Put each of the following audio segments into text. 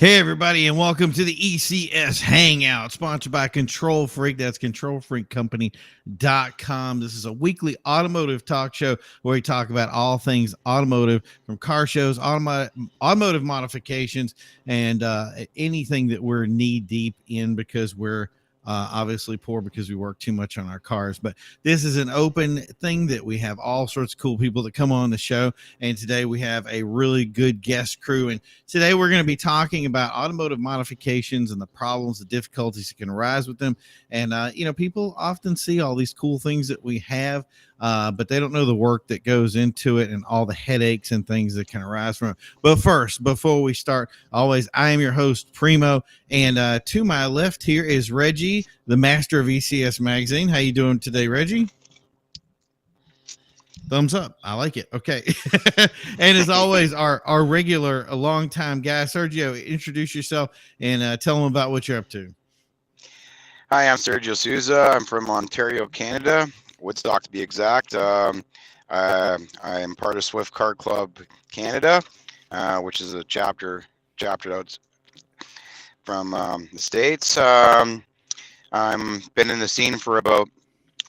Hey, everybody, and welcome to the ECS Hangout, sponsored by Control Freak. That's controlfreakcompany.com. This is a weekly automotive talk show where we talk about all things automotive, from car shows, automotive modifications, and anything that we're knee deep in because we're obviously poor because we work too much on our cars. But this is an open thing that we have all sorts of cool people that come on the show. And today we have a really good guest crew. And today we're going to be talking about automotive modifications and the problems, the difficulties that can arise with them. And, people often see all these cool things that we have, but they don't know the work that goes into it and all the headaches and things that can arise from it. But first, before we start, always, I am your host, Primo. And to my left here is Reggie, the master of ECS Magazine. How you doing today, Reggie? Thumbs up. I like it. Okay. And as always, our regular, a long-time guy, Sergio, introduce yourself and tell them about what you're up to. Hi, I'm Sergio Souza. I'm from Ontario, Canada, Woodstock to be exact. I am part of Swift Car Club Canada, which is a chapter out from the States. I'm been in the scene for about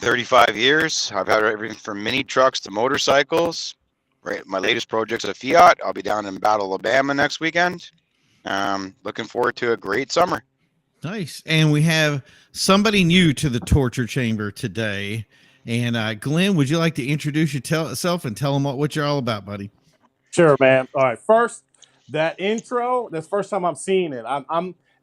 35 years. I've had everything from mini trucks to motorcycles. Right, my latest project's a Fiat. I'll be down in Battle, Alabama next weekend. Looking forward to a great summer. Nice. And we have somebody new to the torture chamber today. And Glenn, would you like to introduce yourself and tell them what you're all about, buddy? Sure, man. All right. First, that intro, that's the first time I'm seeing it.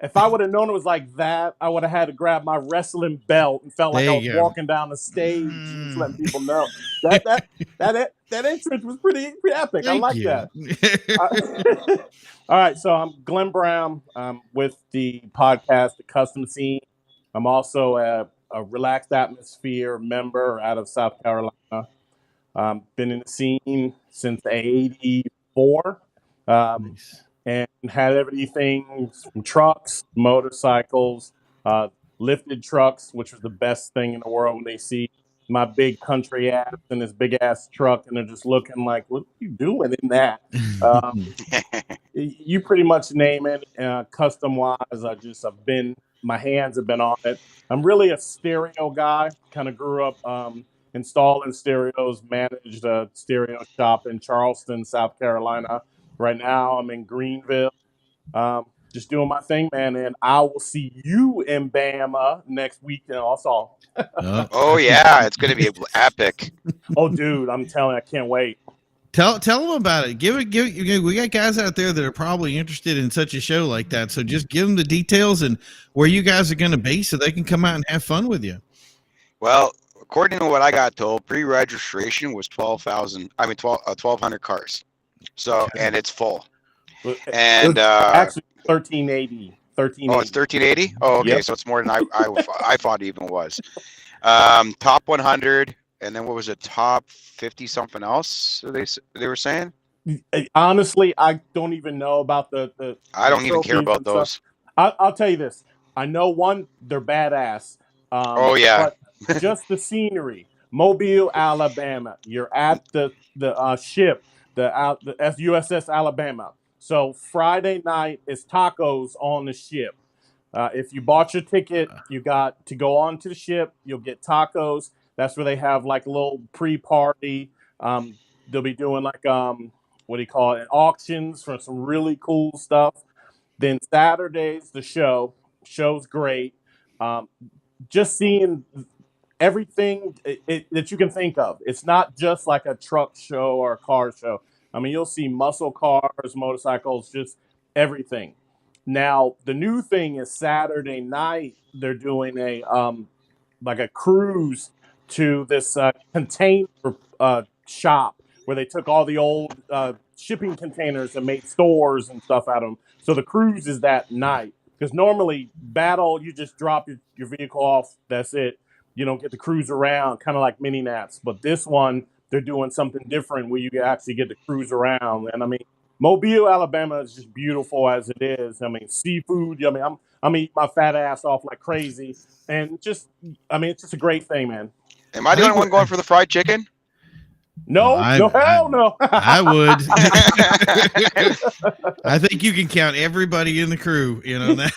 If I would have known it was like that, I would have had to grab my wrestling belt and felt like I was walking down the stage and just letting people know. That entrance was pretty epic. I like that. All right, so I'm Glenn Brown. I'm with the podcast, The Custom Scene. I'm also a Relaxed Atmosphere member out of South Carolina. Been in the scene since '84. Nice. And had everything from trucks, motorcycles, lifted trucks, which was the best thing in the world when they see my big country ass in this big ass truck and they're just looking like, what are you doing in that? You pretty much name it. Custom wise, my hands have been on it. I'm really a stereo guy. Kind of grew up installing stereos, managed a stereo shop in Charleston, South Carolina. Right now, I'm in Greenville, just doing my thing, man. And I will see you in Bama next weekend also. Oh, yeah. It's going to be epic. Oh, dude, I'm telling you, I can't wait. Tell them about it. Give it. We got guys out there that are probably interested in such a show like that. So just give them the details and where you guys are going to be so they can come out and have fun with you. Well, according to what I got told, pre-registration was 1,200 cars. So, okay. And it's full. And actually 1380. Oh, it's 1380? Oh, okay. Yep. So it's more than I thought it even was. Top 100, and then what was it? Top 50 something else? They were saying. Honestly, I don't even know about the I don't even care about those. I'll tell you this. I know one, they're badass. Oh yeah. But just the scenery. Mobile, Alabama. You're at the ship. The USS Alabama. So Friday night is tacos on the ship. If you bought your ticket, you got to go on to the ship. You'll get tacos. That's where they have like a little pre-party. They'll be doing like auctions for some really cool stuff. Then Saturdays the show's great. Just seeing everything that you can think of. It's not just like a truck show or a car show. I mean, you'll see muscle cars, motorcycles, just everything. Now, the new thing is Saturday night, they're doing a cruise to this container shop where they took all the old shipping containers and made stores and stuff out of them. So the cruise is that night. Because normally, Battle, you just drop your vehicle off, that's it. You don't get to cruise around, kind of like mini nats. But this one, they're doing something different where you actually get to cruise around. And I mean, Mobile, Alabama is just beautiful as it is. I mean, seafood. I mean, I'm eating my fat ass off like crazy. And it's just a great thing, man. Am I the only one going for the fried chicken? No, hell no. I would. I think you can count everybody in the crew in on that.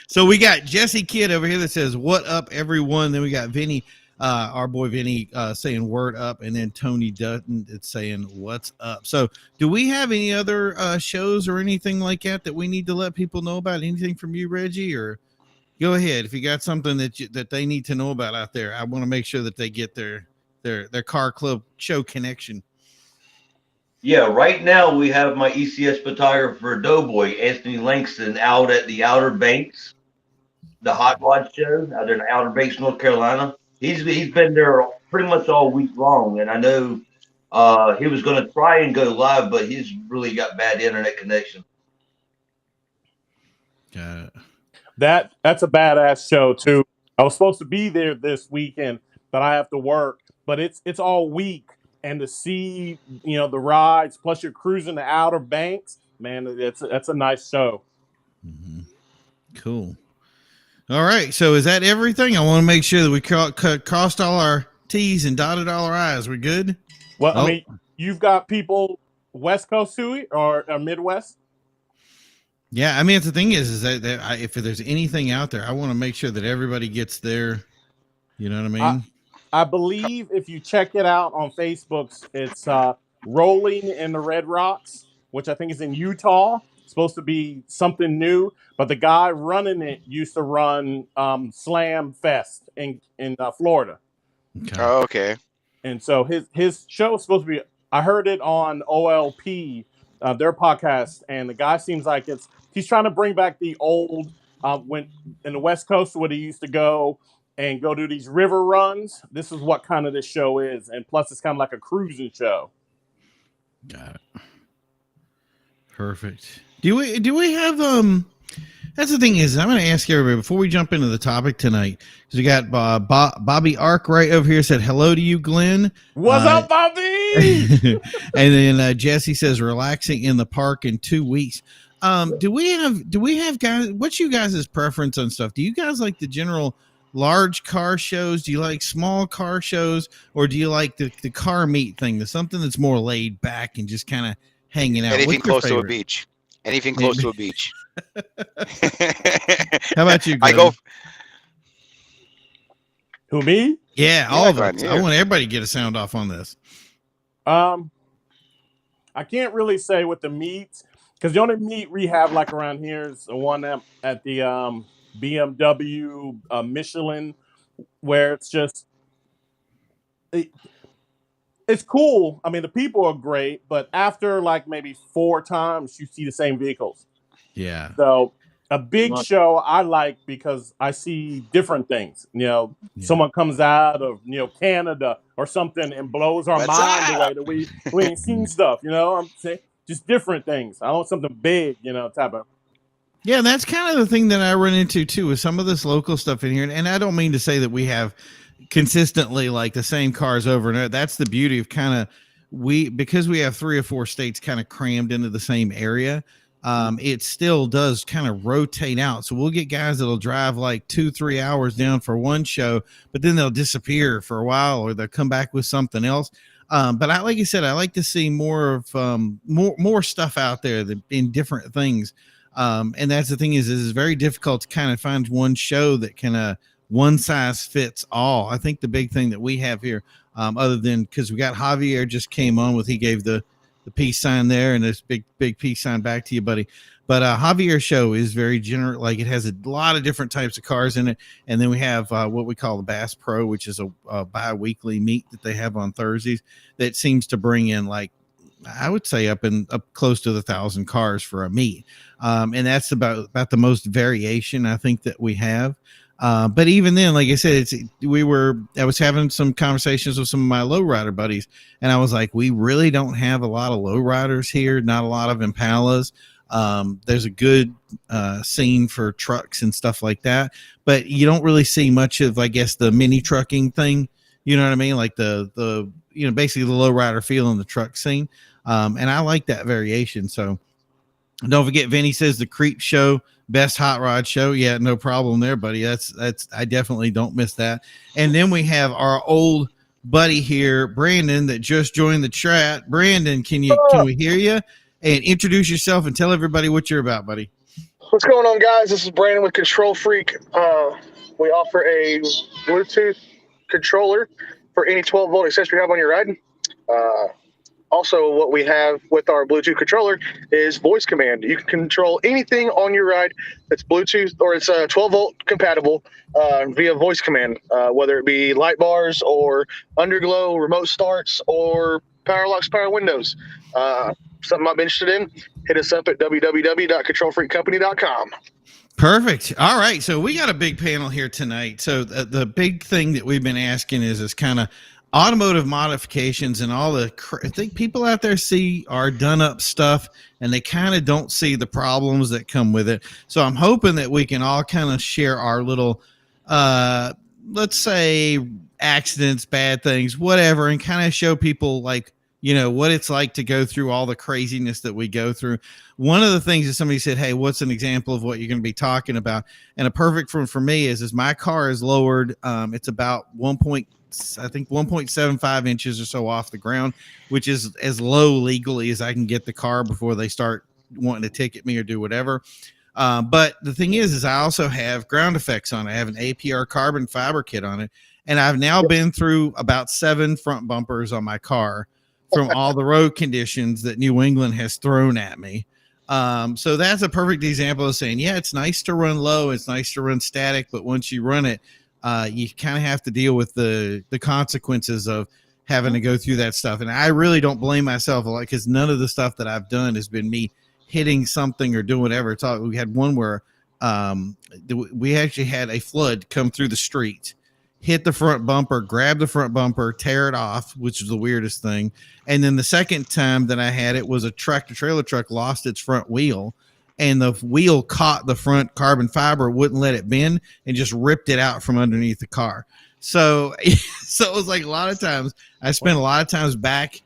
So we got Jesse Kidd over here that says, "What up, everyone?" Then we got Vinny, our boy Vinny, saying "Word up," and then Tony Dutton it's saying "What's up." So, do we have any other shows or anything like that we need to let people know about? Anything from you, Reggie, or go ahead if you got something that they need to know about out there. I want to make sure that they get their car club show connection. Yeah, right now we have my ECS photographer Doughboy Anthony Langston out at the Outer Banks, the Hot Rod Show out in Outer Banks, North Carolina. He's been there pretty much all week long, and I know he was going to try and go live, but he's really got bad internet connection. Got it. That's a badass show too. I was supposed to be there this weekend, but I have to work. But it's all week, and to see the rides, plus you're cruising the Outer Banks, man, that's a nice show. Mm-hmm. Cool. All right, so is that everything? I want to make sure that we crossed all our T's and dotted all our I's. We're good. Well, I mean, you've got people West Coast to or Midwest. Yeah, I mean, the thing is that if there's anything out there, I want to make sure that everybody gets there. You know what I mean? I believe if you check it out on Facebook, it's Rolling in the Red Rocks, which I think is in Utah. It's supposed to be something new, but the guy running it used to run Slam Fest in Florida. Okay. Oh, okay. And so his show is supposed to be. I heard it on OLP, their podcast, and the guy seems like he's trying to bring back the old when in the West Coast where he used to go do these river runs. This is what kind of this show is, and plus it's kind of like a cruising show. Got it. Perfect. Do we have That's the thing is, I'm going to ask everybody before we jump into the topic tonight, because we got Bobby Ark right over here said hello to you, Glenn. What's up, Bobby? And then Jesse says relaxing in the park in 2 weeks. Do we have guys? What's you guys' preference on stuff? Do you guys like the general large car shows? Do you like small car shows, or do you like the car meet thing? The something that's more laid back and just kind of hanging out. Anything close to a beach. Anything close to a beach. How about you, Glenn? I go. Who, me? Yeah, all of us. Yeah. I want everybody to get a sound off on this. I can't really say with the meets, because the only meet we have like around here is the one at the BMW Michelin, where it's just it's cool. I mean, the people are great, but after like maybe 4 times, you see the same vehicles. Yeah. So a big show I like because I see different things. Someone comes out of Canada or something and blows our mind away that we ain't seen stuff. I'm saying just different things. I want something big, type of. Yeah, that's kind of the thing that I run into too with some of this local stuff in here. And I don't mean to say that we have consistently like the same cars over and over. That's the beauty of because we have 3 or 4 states kind of crammed into the same area. It still does kind of rotate out. So we'll get guys that'll drive like 2-3 hours down for one show, but then they'll disappear for a while or they'll come back with something else. But like I said, I like to see more of more stuff out there in different things. And that's the thing is it's very difficult to kind of find one show that can one size fits all. I think the big thing that we have here, other than because we got Javier just came on with, he gave the peace sign there and this big peace sign back to you, buddy. But Javier's show is very general. Like it has a lot of different types of cars in it. And then we have what we call the Bass Pro, which is a bi-weekly meet that they have on Thursdays that seems to bring in like, I would say up close to 1,000 cars for a meet. And that's about the most variation I think that we have. But even then, like I said, I was having some conversations with some of my lowrider buddies, and I was like, we really don't have a lot of lowriders here, not a lot of Impalas. There's a good scene for trucks and stuff like that, but you don't really see much of, I guess, the mini trucking thing. You know what I mean? Like the basically the lowrider feel in the truck scene. And I like that variation. So don't forget, Vinny says the Creep Show, best hot rod show. Yeah, no problem there, buddy. That's I definitely don't miss that. And then we have our old buddy here, Brandon, that just joined the chat. Brandon, can we hear you? And introduce yourself and tell everybody what you're about, buddy. What's going on, guys? This is Brandon with Control Freak. We offer a Bluetooth controller for any 12-volt accessory you have on your ride. Also, what we have with our Bluetooth controller is voice command. You can control anything on your ride that's Bluetooth or it's 12-volt compatible via voice command, whether it be light bars or underglow, remote starts, or power locks, power windows. Something I'm interested in, hit us up at www.controlfreakcompany.com. Perfect. All right. So we got a big panel here tonight. So the big thing that we've been asking is kind of automotive modifications and all the I think people out there see our done up stuff and they kind of don't see the problems that come with it. So I'm hoping that we can all kind of share our little, let's say accidents, bad things, whatever, and kind of show people like, you know, what it's like to go through all the craziness that we go through. One of the things that somebody said, hey, what's an example of what you're going to be talking about? And a perfect one for me is my car is lowered. It's about 1.75 inches or so off the ground, which is as low legally as I can get the car before they start wanting to ticket me or do whatever. But the thing is I also have ground effects on it. I have an APR carbon fiber kit on it. And I've now been through about 7 front bumpers on my car from all the road conditions that New England has thrown at me. So that's a perfect example of saying, yeah, it's nice to run low. It's nice to run static. But once you run it, you kind of have to deal with the consequences of having to go through that stuff. And I really don't blame myself a lot because none of the stuff that I've done has been me hitting something or doing whatever. It's all, we had one where we actually had a flood come through the street, hit the front bumper, grab the front bumper, tear it off, which is the weirdest thing. And then the second time that I had it was a tractor trailer truck lost its front wheel, and the wheel caught the front carbon fiber, wouldn't let it bend, and just ripped it out from underneath the car. So it was like a lot of times I spent a lot of times back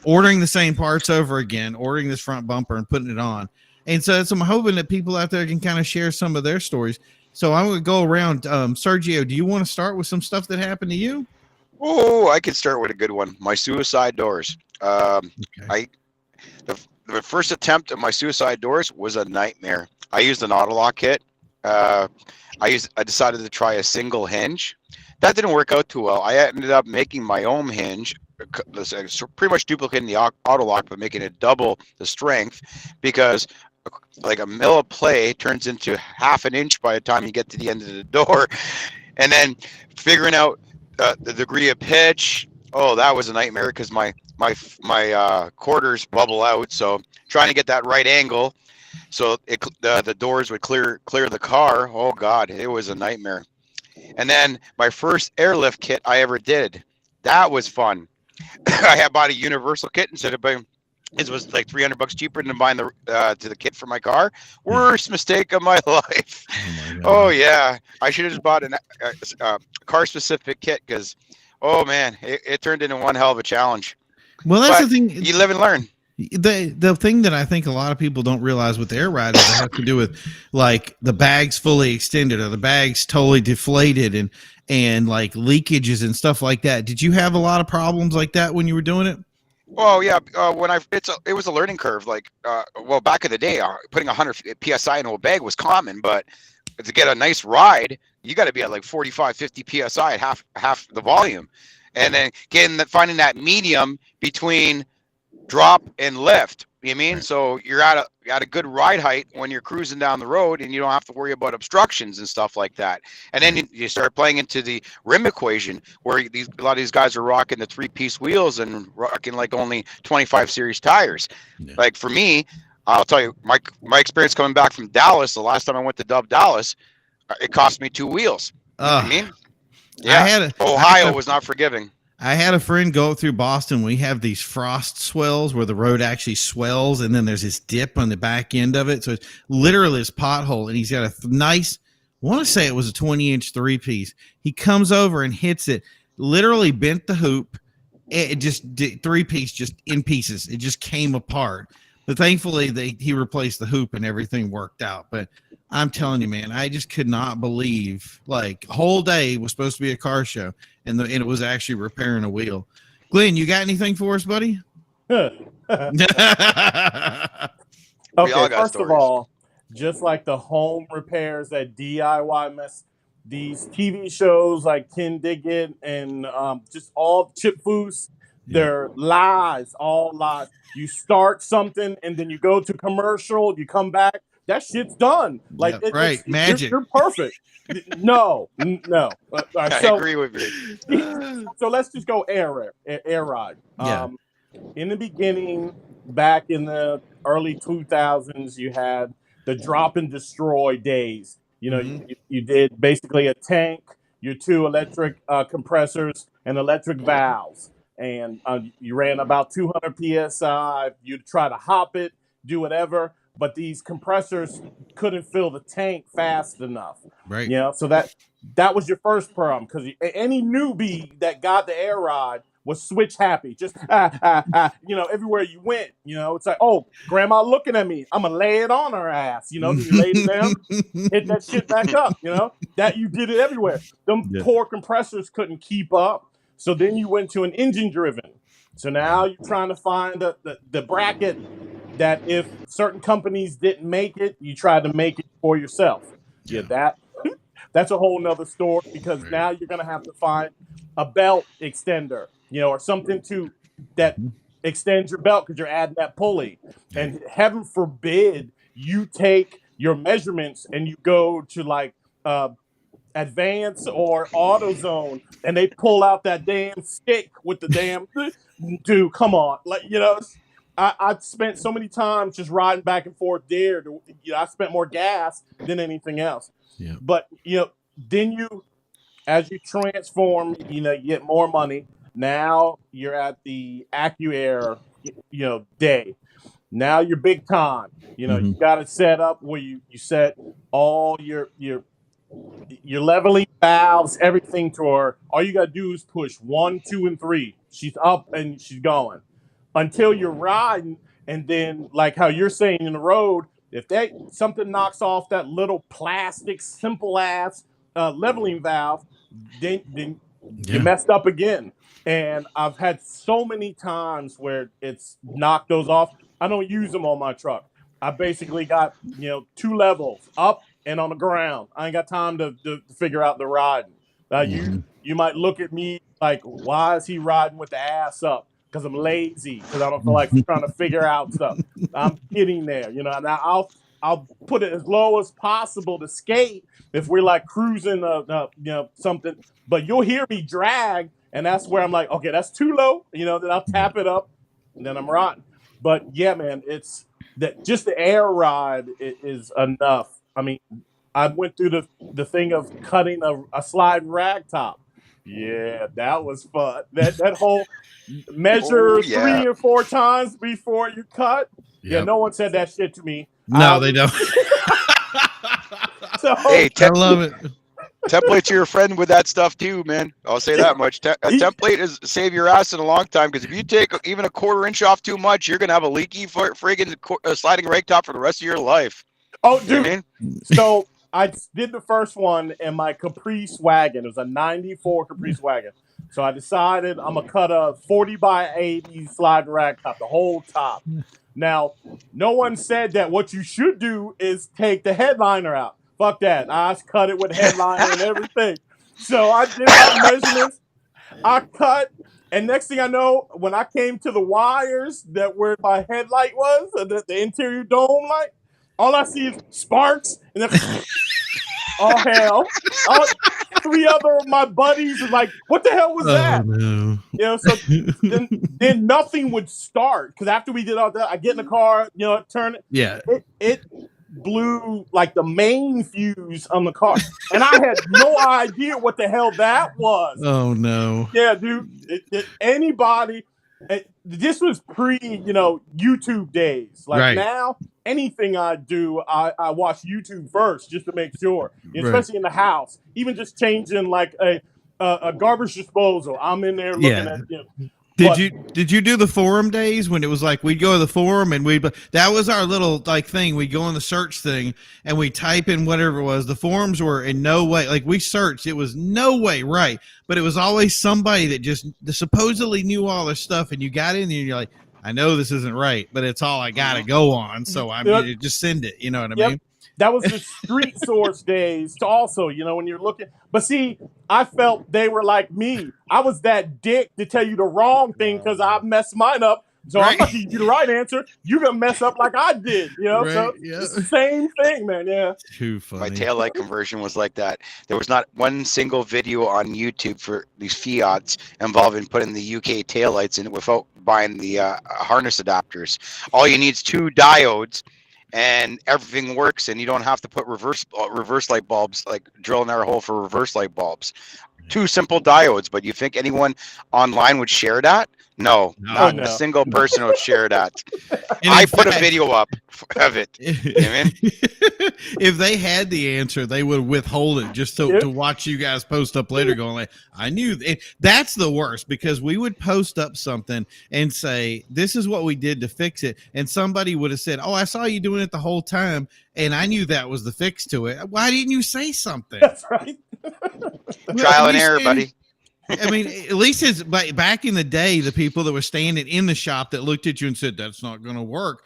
ordering the same parts over again, ordering this front bumper and putting it on. And so I'm hoping that people out there can kind of share some of their stories. So I'm going to go around. Sergio, do you want to start with some stuff that happened to you? Oh, I could start with a good one. My suicide doors. Okay. The first attempt at my suicide doors was a nightmare. I used an auto-lock kit. I decided to try a single hinge. That didn't work out too well. I ended up making my own hinge, pretty much duplicating the auto-lock, but making it double the strength because like a mil of play turns into half an inch by the time you get to the end of the door. And then figuring out the degree of pitch. Oh, that was a nightmare because my quarters bubble out. So trying to get that right angle so the doors would clear the car. Oh God, it was a nightmare. And then my first airlift kit I ever did, that was fun. I had bought a universal kit instead of buying. It was like $300 cheaper than buying the kit for my car. Worst mistake of my life. Oh yeah, I should have just bought a car-specific kit because, oh man, it turned into one hell of a challenge. Well, that's the thing. You live and learn. The thing that I think a lot of people don't realize with air riders have to do with like the bags fully extended or the bags totally deflated and like leakages and stuff like that. Did you have a lot of problems like that when you were doing it? Oh yeah, it was a learning curve. Like, well, back in the day, putting 100 psi into a bag was common, but to get a nice ride, you got to be at like 45, 50 psi at half the volume, and then finding that medium between drop and lift. You know what I mean? Right. So you're at a good ride height when you're cruising down the road, and you don't have to worry about obstructions and stuff like that. And then you start playing into the rim equation, where a lot of these guys are rocking the 3-piece wheels and rocking like only 25 series tires. Yeah. Like for me, I'll tell you, my experience coming back from Dallas, the last time I went to Dove Dallas, it cost me 2 wheels. You know what I mean? Yeah. Ohio was not forgiving. I had a friend go through Boston. We have these frost swells where the road actually swells, and then there's this dip on the back end of it. So it's literally this pothole, and he's got a nice, I want to say it was a 20-inch 3-piece. He comes over and hits it, literally bent the hoop. It just did 3-piece just in pieces. It just came apart. But thankfully, he replaced the hoop and everything worked out. But I'm telling you, man, I just could not believe like whole day was supposed to be a car show, and it was actually repairing a wheel. Glenn, you got anything for us, buddy? We all Okay, got first of stories. all, just like the home repairs that DIY mess, these TV shows like Ken Diggett and just all Chip Foose, they're lies, all lies. You start something and then you go to commercial, you come back, that shit's done. Like right, magic. You're perfect. No. All right, I so agree with you. so let's just go air ride. Yeah. In the beginning, back in the early 2000s, you had the drop and destroy days. You know, you did basically a tank, your 2 electric compressors, and electric valves. And you ran about 200 psi. You'd try to hop it, do whatever, but these compressors couldn't fill the tank fast enough. Right. You know, so that was your first problem, because any newbie that got the air ride was switch happy, just you know, everywhere you went, you know, it's like, oh, grandma looking at me, I'm gonna lay it on her ass, you know, you laid it down, hit that shit back up, you know, that you did it everywhere. Them poor compressors couldn't keep up, so then you went to an engine driven. So now you're trying to find the bracket that if certain companies didn't make it, you try to make it for yourself. Yeah, that's a whole nother story, because now you're gonna have to find a belt extender, you know, or something that extends your belt, because you're adding that pulley. And heaven forbid you take your measurements and you go to like Advance or AutoZone and they pull out that damn stick with the damn dude, come on. Like, you know, I spent so many times just riding back and forth there. I spent more gas than anything else. Yeah. But, you know, then as you transform, you know, you get more money. Now you're at the AccuAir, you know, day. Now you're big time. You know, you got it set up where you set all your leveling valves, everything to her. All you gotta do is push 1, 2, and 3. She's up and she's going until you're riding. And then, like how you're saying in the road, if something knocks off that little plastic, simple ass leveling valve, then you messed up again. And I've had so many times where it's knocked those off. I don't use them on my truck. I basically got, you know, 2 levels, up and on the ground. I ain't got time to figure out the riding. You might look at me like, why is he riding with the ass up? Because I'm lazy, because I don't feel like trying to figure out stuff. I'm getting there, you know. And I'll put it as low as possible to skate if we're like cruising, you know, something. But you'll hear me drag, and that's where I'm like, okay, that's too low, you know. Then I'll tap it up, and then I'm riding. But yeah, man, it's that just the air ride is enough. I mean, I went through the thing of cutting a slide rag top. Yeah, that was fun. That whole measure 3 or 4 times before you cut. Yeah, no one said that shit to me. No, they don't. So, Hey, I love it. Template's your friend with that stuff too, man. I'll say that much. A template is save your ass in a long time, because if you take even a 1/4 inch off too much, you're gonna have a leaky friggin' sliding rake top for the rest of your life. Oh, dude. You know what I mean? So I did the first one in my Caprice wagon. It was a 94 Caprice wagon. So I decided I'm gonna cut a 40x80 sliding rag top, the whole top. Now, no one said that what you should do is take the headliner out. Fuck that. I cut it with headliner and everything. So I did my measurements. I cut, and next thing I know, when I came to the wires that where my headlight was, the interior dome light, all I see is sparks, and then oh hell! 3 other of my buddies are like, "What the hell was that?" No. You know, so then nothing would start, because after we did all that, I get in the car, you know, turn it. Yeah. It blew like the main fuse on the car, and I had no idea what the hell that was. Oh no. Yeah, dude. Anybody. This was pre, you know, YouTube days. Like now, anything I do, I watch YouTube first just to make sure, especially in the house. Even just changing like a garbage disposal, I'm in there looking at, you know, Did you do the forum days when it was like we'd go to the forum and that was our little like thing. We'd go in the search thing and we type in whatever it was. The forums were in no way like we searched. It was no way right, but it was always somebody that just supposedly knew all this stuff, and you got in there and you're like, I know this isn't right, but it's all I gotta go on. So just send it. You know what I mean? That was the street source days also, when you're looking. But see, I felt they were like me. I was that dick to tell you the wrong thing because I messed mine up. So I'm not giving you the right answer. You're going to mess up like I did, Right, So it's the same thing, man, yeah. Too funny. My taillight conversion was like that. There was not one single video on YouTube for these Fiats involving putting the UK taillights in it without buying the harness adapters. All you need is 2 diodes, and everything works, and you don't have to put reverse light bulbs, like drill an air hole for reverse light bulbs. 2 simple diodes, but you think anyone online would share that? No, not a single person would share that. I put a video up of it. If they had the answer, they would withhold it just to watch you guys post up later going like, I knew it. That's the worst, because we would post up something and say, this is what we did to fix it. And somebody would have said, oh, I saw you doing it the whole time, and I knew that was the fix to it. Why didn't you say something? That's right. Trial and error, buddy. I mean, at least it's back in the day, the people that were standing in the shop that looked at you and said, that's not going to work.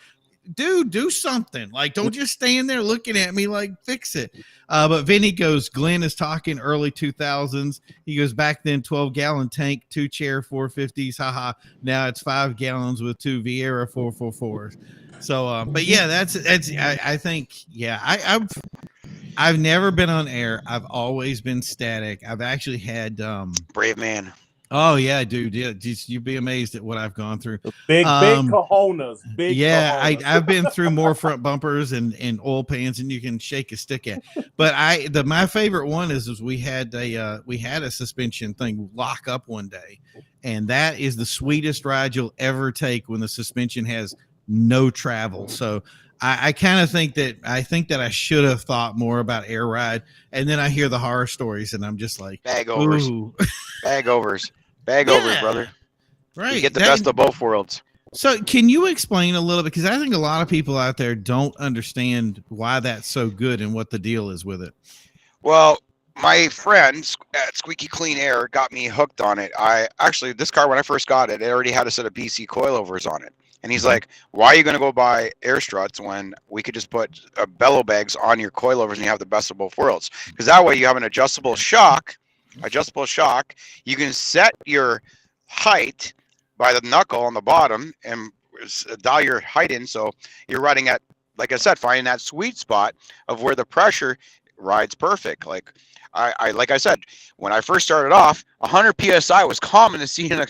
Dude, do something. Like, don't just stand there looking at me like, fix it. But Vinny goes, Glenn is talking early 2000s. He goes, back then, 12-gallon tank, 2 chair 450s. Haha. Now it's 5 gallons with 2 Vieira 444s. So, but yeah, that's, I think, yeah, I've never been on air. I've always been static. I've actually had brave man. Oh yeah, dude. Yeah, you'd be amazed at what I've gone through. Big cojones. I've been through more front bumpers and oil pans than you can shake a stick at. But my favorite one is we had a suspension thing lock up one day, and that is the sweetest ride you'll ever take when the suspension has no travel. So I kind of think that I should have thought more about air ride, and then I hear the horror stories, and I'm just like, bag overs, brother. Right, you get the best of both worlds. So, can you explain a little bit, because I think a lot of people out there don't understand why that's so good and what the deal is with it. Well, my friend at Squeaky Clean Air got me hooked on it. This car, when I first got it, it already had a set of BC coilovers on it. And he's like, why are you going to go buy air struts when we could just put bellow bags on your coilovers and you have the best of both worlds? Because that way you have an adjustable shock. You can set your height by the knuckle on the bottom and dial your height in. So you're riding at, like I said, finding that sweet spot of where the pressure rides perfect. Like I said, when I first started off, 100 PSI was common to see in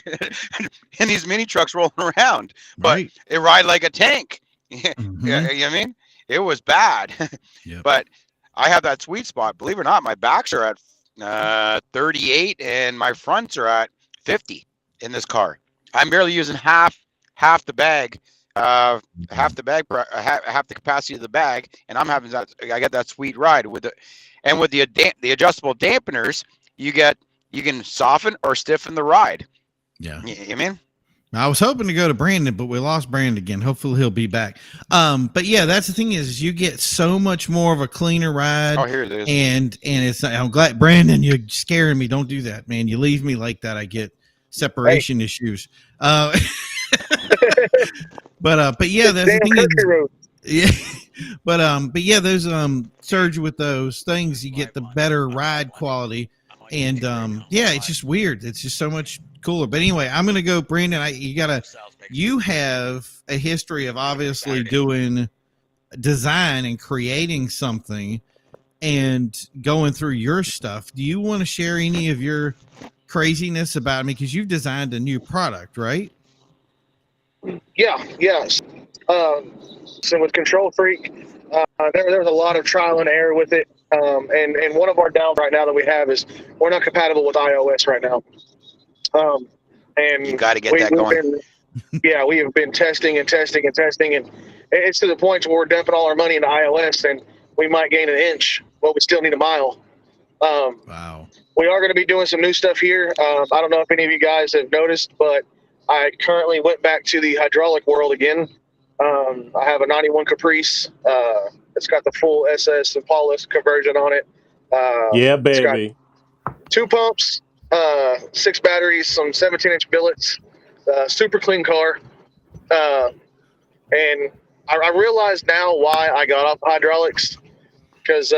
these mini trucks rolling around, but it ride like a tank. Mm-hmm. You know what I mean? It was bad. Yep. But I have that sweet spot. Believe it or not, my backs are at 38 and my fronts are at 50 in this car. I'm barely using half the bag. Half the capacity of the bag, and I'm having that. I get that sweet ride with it. And with the adjustable dampeners, you can soften or stiffen the ride. Yeah. You mean? I was hoping to go to Brandon, but we lost Brandon again. Hopefully he'll be back. But yeah, that's the thing is you get so much more of a cleaner ride. Oh, here it is. And I'm glad, Brandon, you're scaring me. Don't do that, man. You leave me like that, I get separation issues. But yeah, that's the thing is, yeah. But yeah, those surge with those things, you get the better ride quality, and yeah, it's just weird. It's just so much cooler. But anyway, I'm gonna go, Brandon. You have a history of obviously doing design and creating something, and going through your stuff. Do you want to share any of your craziness about me? Because you've designed a new product, right? Yes. So with Control Freak, there was a lot of trial and error with it. And one of our downs right now that we have is we're not compatible with iOS right now. And you got to get that going. We have been testing, and it's to the point where we're dumping all our money into iOS, and we might gain an inch, but we still need a mile. Wow. We are going to be doing some new stuff here. I don't know if any of you guys have noticed, but I currently went back to the hydraulic world again. I have a 91 Caprice. It's got the full SS and Paulus conversion on it. Yeah, It's got baby. 2 pumps, 6 batteries, some 17-inch billets, super clean car. And I realize now why I got off hydraulics, because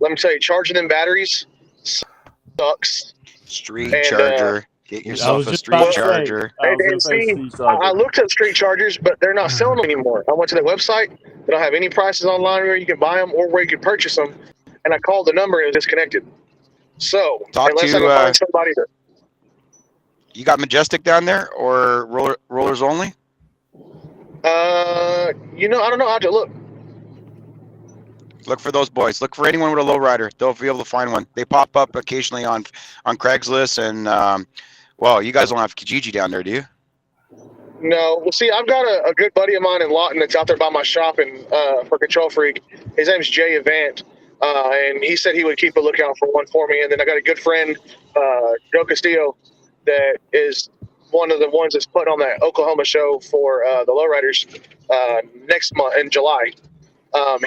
let me tell you, charging them batteries sucks. Street And charger. Get I yourself was a just street about to say. charger. I was And going to say see, street I charger. looked at street chargers, but they're not selling them anymore. I went to their website. They don't have any prices online where you can buy them or where you can purchase them. And I called the number and it was disconnected. So Talk unless I to, can find somebody to, You got Majestic down there or rollers only? I don't know how to look. Look for those boys. Look for anyone with a lowrider. They'll be able to find one. They pop up occasionally on Craigslist, and well, you guys don't have Kijiji down there, do you? No, well, see, I've got a good buddy of mine in Lawton that's out there by my shop for Control Freak. His name's Jay Avant, and he said he would keep a lookout for one for me. And then I got a good friend, Joe Castillo, that is one of the ones that's put on that Oklahoma show for the lowriders next month in July.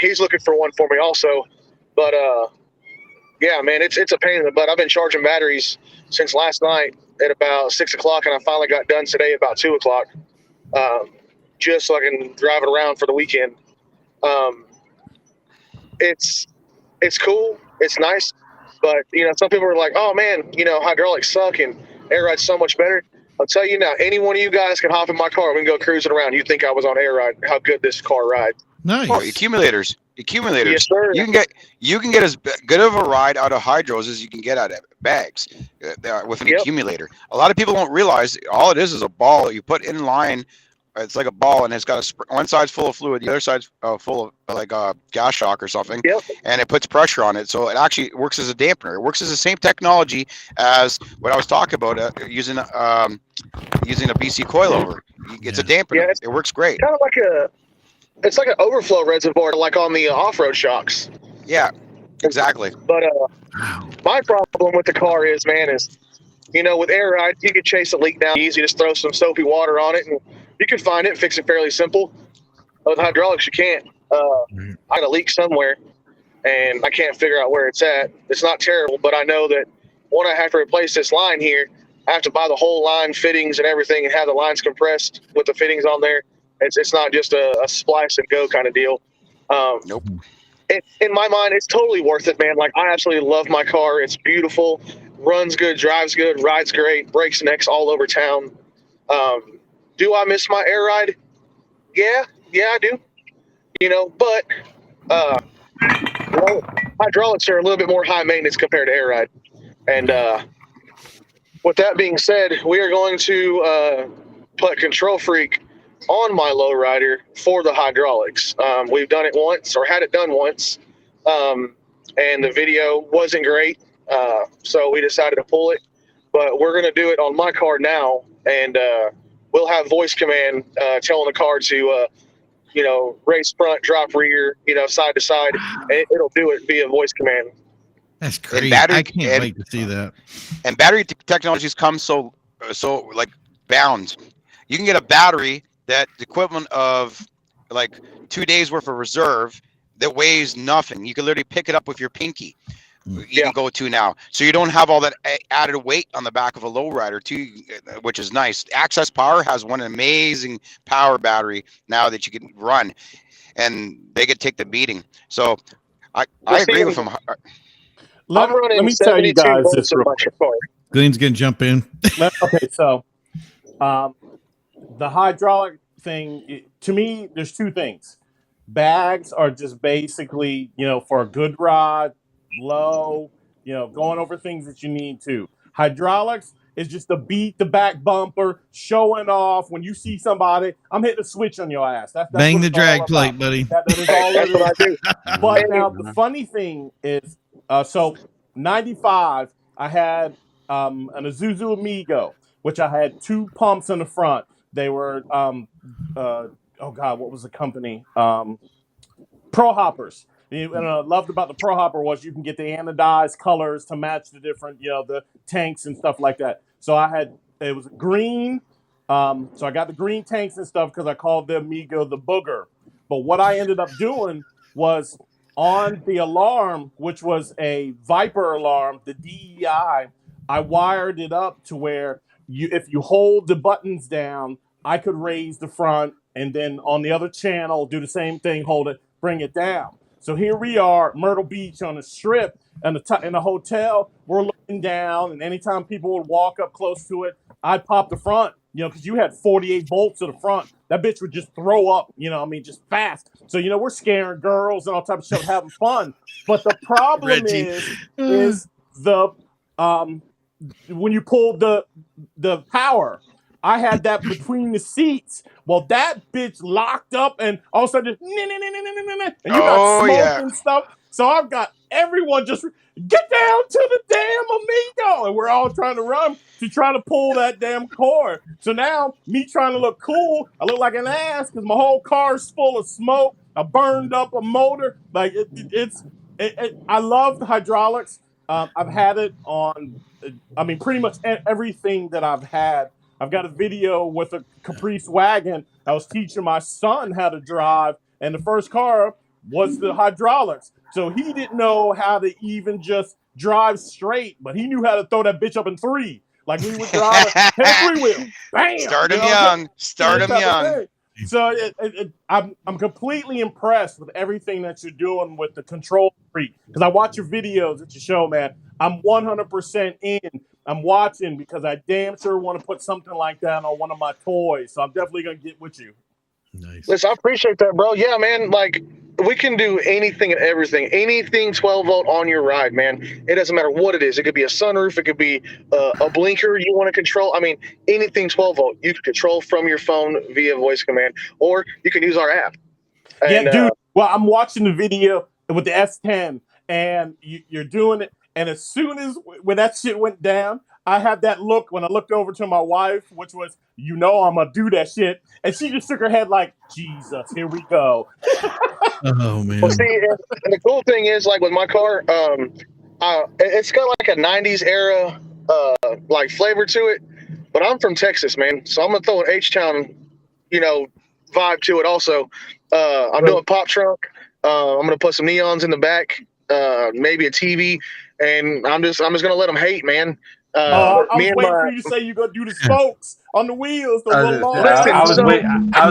He's looking for one for me also, but yeah, man, it's a pain in the butt. I've been charging batteries since last night at about 6 o'clock, and I finally got done today about 2 o'clock, just so I can drive it around for the weekend. It's cool, it's nice, but some people are like, "Oh man, hydraulics suck and air ride's so much better." I'll tell you now, any one of you guys can hop in my car. We can go cruising around. You think I was on air ride? How good this car rides? Nice. Oh, accumulators. Yes, sir. You can get as good of a ride out of hydros as you can get out of bags with an accumulator. A lot of people don't realize all it is a ball you put in line. It's like a ball, and it's got one side's full of fluid, the other side's full of like a gas shock or something, and it puts pressure on it. So it actually works as a dampener. It works as the same technology as what I was talking about using a BC coilover. It's a dampener. Yeah, it works great. Kind of like it's like an overflow reservoir, like on the off-road shocks. Yeah, exactly. But my problem with the car is with air ride, you could chase a leak down easy. Just throw some soapy water on it, and you can find it and fix it fairly simple. With hydraulics, you can't. I got a leak somewhere, and I can't figure out where it's at. It's not terrible, but I know that when I have to replace this line here, I have to buy the whole line fittings and everything and have the lines compressed with the fittings on there. It's not just a splice and go kind of deal. Nope. In my mind, it's totally worth it, man. Like, I absolutely love my car. It's beautiful, runs good, drives good, rides great, breaks necks all over town. Do I miss my air ride? Yeah, I do. But hydraulics are a little bit more high maintenance compared to air ride. And with that being said, we are going to put Control Freak on my lowrider for the hydraulics. We've done it once, or had it done once, and the video wasn't great, so we decided to pull it. But we're going to do it on my car now, and we'll have voice command telling the car to, race front, drop rear, side to side, and it'll do it via voice command. That's crazy. I can't wait to see that. And battery technologies come so like bound. You can get a battery that's the equivalent of like 2 days worth of reserve that weighs nothing. You can literally pick it up with your pinky. You can go to now, so you don't have all that added weight on the back of a lowrider too, which is nice. Access Power has one amazing power battery now that you can run, and they could take the beating. So I agree with them. Let me tell you guys this real quick. Glenn's gonna jump in. Okay, so the hydraulic thing, to me, there's two things. Bags are just basically, for a good ride, low, going over things that you need to. Hydraulics is just to beat the back bumper, showing off. When you see somebody, I'm hitting a switch on your ass. That's bang the drag plate, buddy. That is all it is. What I do. But now the funny thing is, so 95, I had an Isuzu Amigo, which I had 2 pumps in the front. They were, oh God, what was the company? Pro Hoppers. And what I loved about the Pro Hopper was you can get the anodized colors to match the different, the tanks and stuff like that. So it was green, So I got the green tanks and stuff because I called the Amigo the booger. But what I ended up doing was on the alarm, which was a Viper alarm, the DEI, I wired it up to where if you hold the buttons down, I could raise the front, and then on the other channel, do the same thing, hold it, bring it down. So here we are, Myrtle Beach on the strip, and in the hotel, we're looking down, and anytime people would walk up close to it, I'd pop the front, because you had 48 volts to the front. That bitch would just throw up, just fast. So, we're scaring girls and all types of stuff, having fun. But the problem is the when you pull the power, I had that between the seats. Well, that bitch locked up, and all of a sudden, and you got smoke and stuff. So I've got everyone just get down to the damn Amigo, and we're all trying to run to try to pull that damn cord. So now, me trying to look cool, I look like an ass because my whole car's full of smoke. I burned up a motor. Like I love the hydraulics. I've had it on, pretty much everything that I've had. I've got a video with a Caprice wagon. I was teaching my son how to drive, and the first car was the hydraulics. So he didn't know how to even just drive straight, but he knew how to throw that bitch up in three. Like we would drive a three-wheel. Bam! Start him young. Start him young. So I'm completely impressed with everything that you're doing with the Control Freak, because I watch your videos that you show, man. I'm 100% in. I'm watching because I damn sure want to put something like that on one of my toys. So I'm definitely going to get with you. Nice. Listen, I appreciate that, bro. Yeah, man. Like, we can do anything and everything. Anything 12 volt on your ride, man. It doesn't matter what it is. It could be a sunroof. It could be a blinker you want to control. Anything 12 volt you can control from your phone via voice command, or you can use our app. And, dude. Well, I'm watching the video with the S10, and you're doing it. And as soon as when that shit went down, I had that look when I looked over to my wife, which was, I'm going to do that shit. And she just shook her head like, Jesus, here we go. Oh, man. Well, see, and the cool thing is, like with my car, it's got like a 90s era like flavor to it. But I'm from Texas, man. So I'm going to throw an H-Town, vibe to it also. I'm doing pop trunk. I'm going to put some neons in the back, maybe a TV. And I'm just gonna let them hate, man. I was waiting for you to say you're gonna do the spokes on the wheels. I was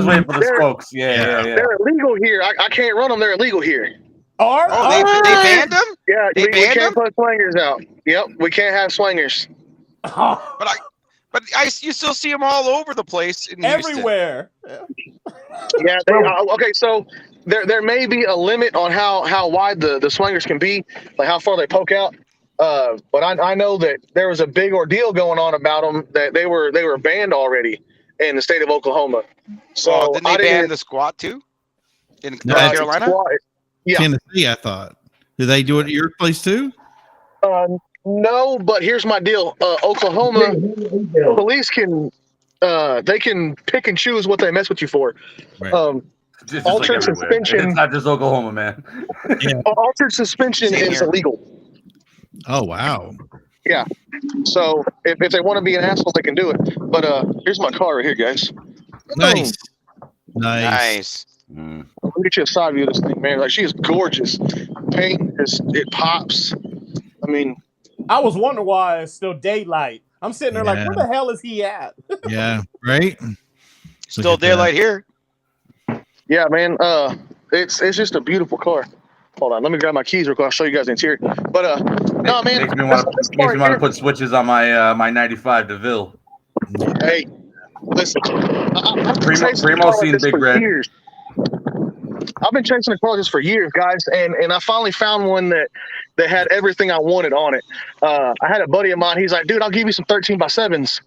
waiting for the spokes. Yeah. They're illegal here. I can't run them. They're illegal here. They banned them? Yeah, we can't put swingers out. Yep, we can't have swingers. But you still see them all over the place in everywhere. Yeah. Okay, so there may be a limit on how wide the swingers can be, like how far they poke out. But I know that there was a big ordeal going on about them, that they were banned already in the state of Oklahoma. So didn't they ban the squat too in North Carolina? Yeah. Tennessee, I thought. Did they do it at your place too? No, but here's my deal. Oklahoma police can they can pick and choose what they mess with you for. Right. Altered suspension. It's not just Oklahoma, man. Yeah. Altered suspension is illegal. Oh wow. Yeah. So if they want to be an asshole, they can do it. But here's my car right here, guys. Nice. Let me get you a side view of this thing, man. Like, she is gorgeous. Paint it pops. I was wondering why it's still daylight. I'm sitting there like, where the hell is he at? Yeah, right. Still daylight here. Yeah, man. It's just a beautiful car. Hold on, let me grab my keys real quick. I'll show you guys the interior. But no, man. Makes me want to put switches on my 95 DeVille. Hey, listen. Primo seen Big Red. Years. I've been chasing the car just for years, guys, and I finally found one that had everything I wanted on it. I had a buddy of mine. He's like, dude, I'll give you some 13x7s.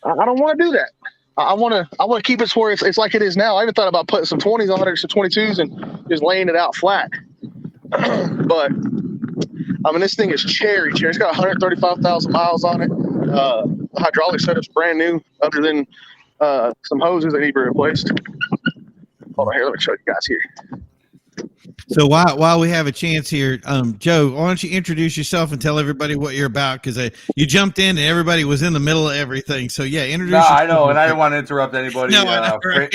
I don't want to do that. I want to keep it where it's like it is now. I even thought about putting some 20s on it or some 22s and just laying it out flat. But this thing is cherry. It's got 135,000 miles on it. The hydraulic setup's brand new, other than some hoses that need to be replaced. Hold on here, let me show you guys here. So while we have a chance here, Joe, why don't you introduce yourself and tell everybody what you're about? Because you jumped in and everybody was in the middle of everything. So yeah, introduce. No, yourself. I know, and I didn't want to interrupt anybody. No, I know, right?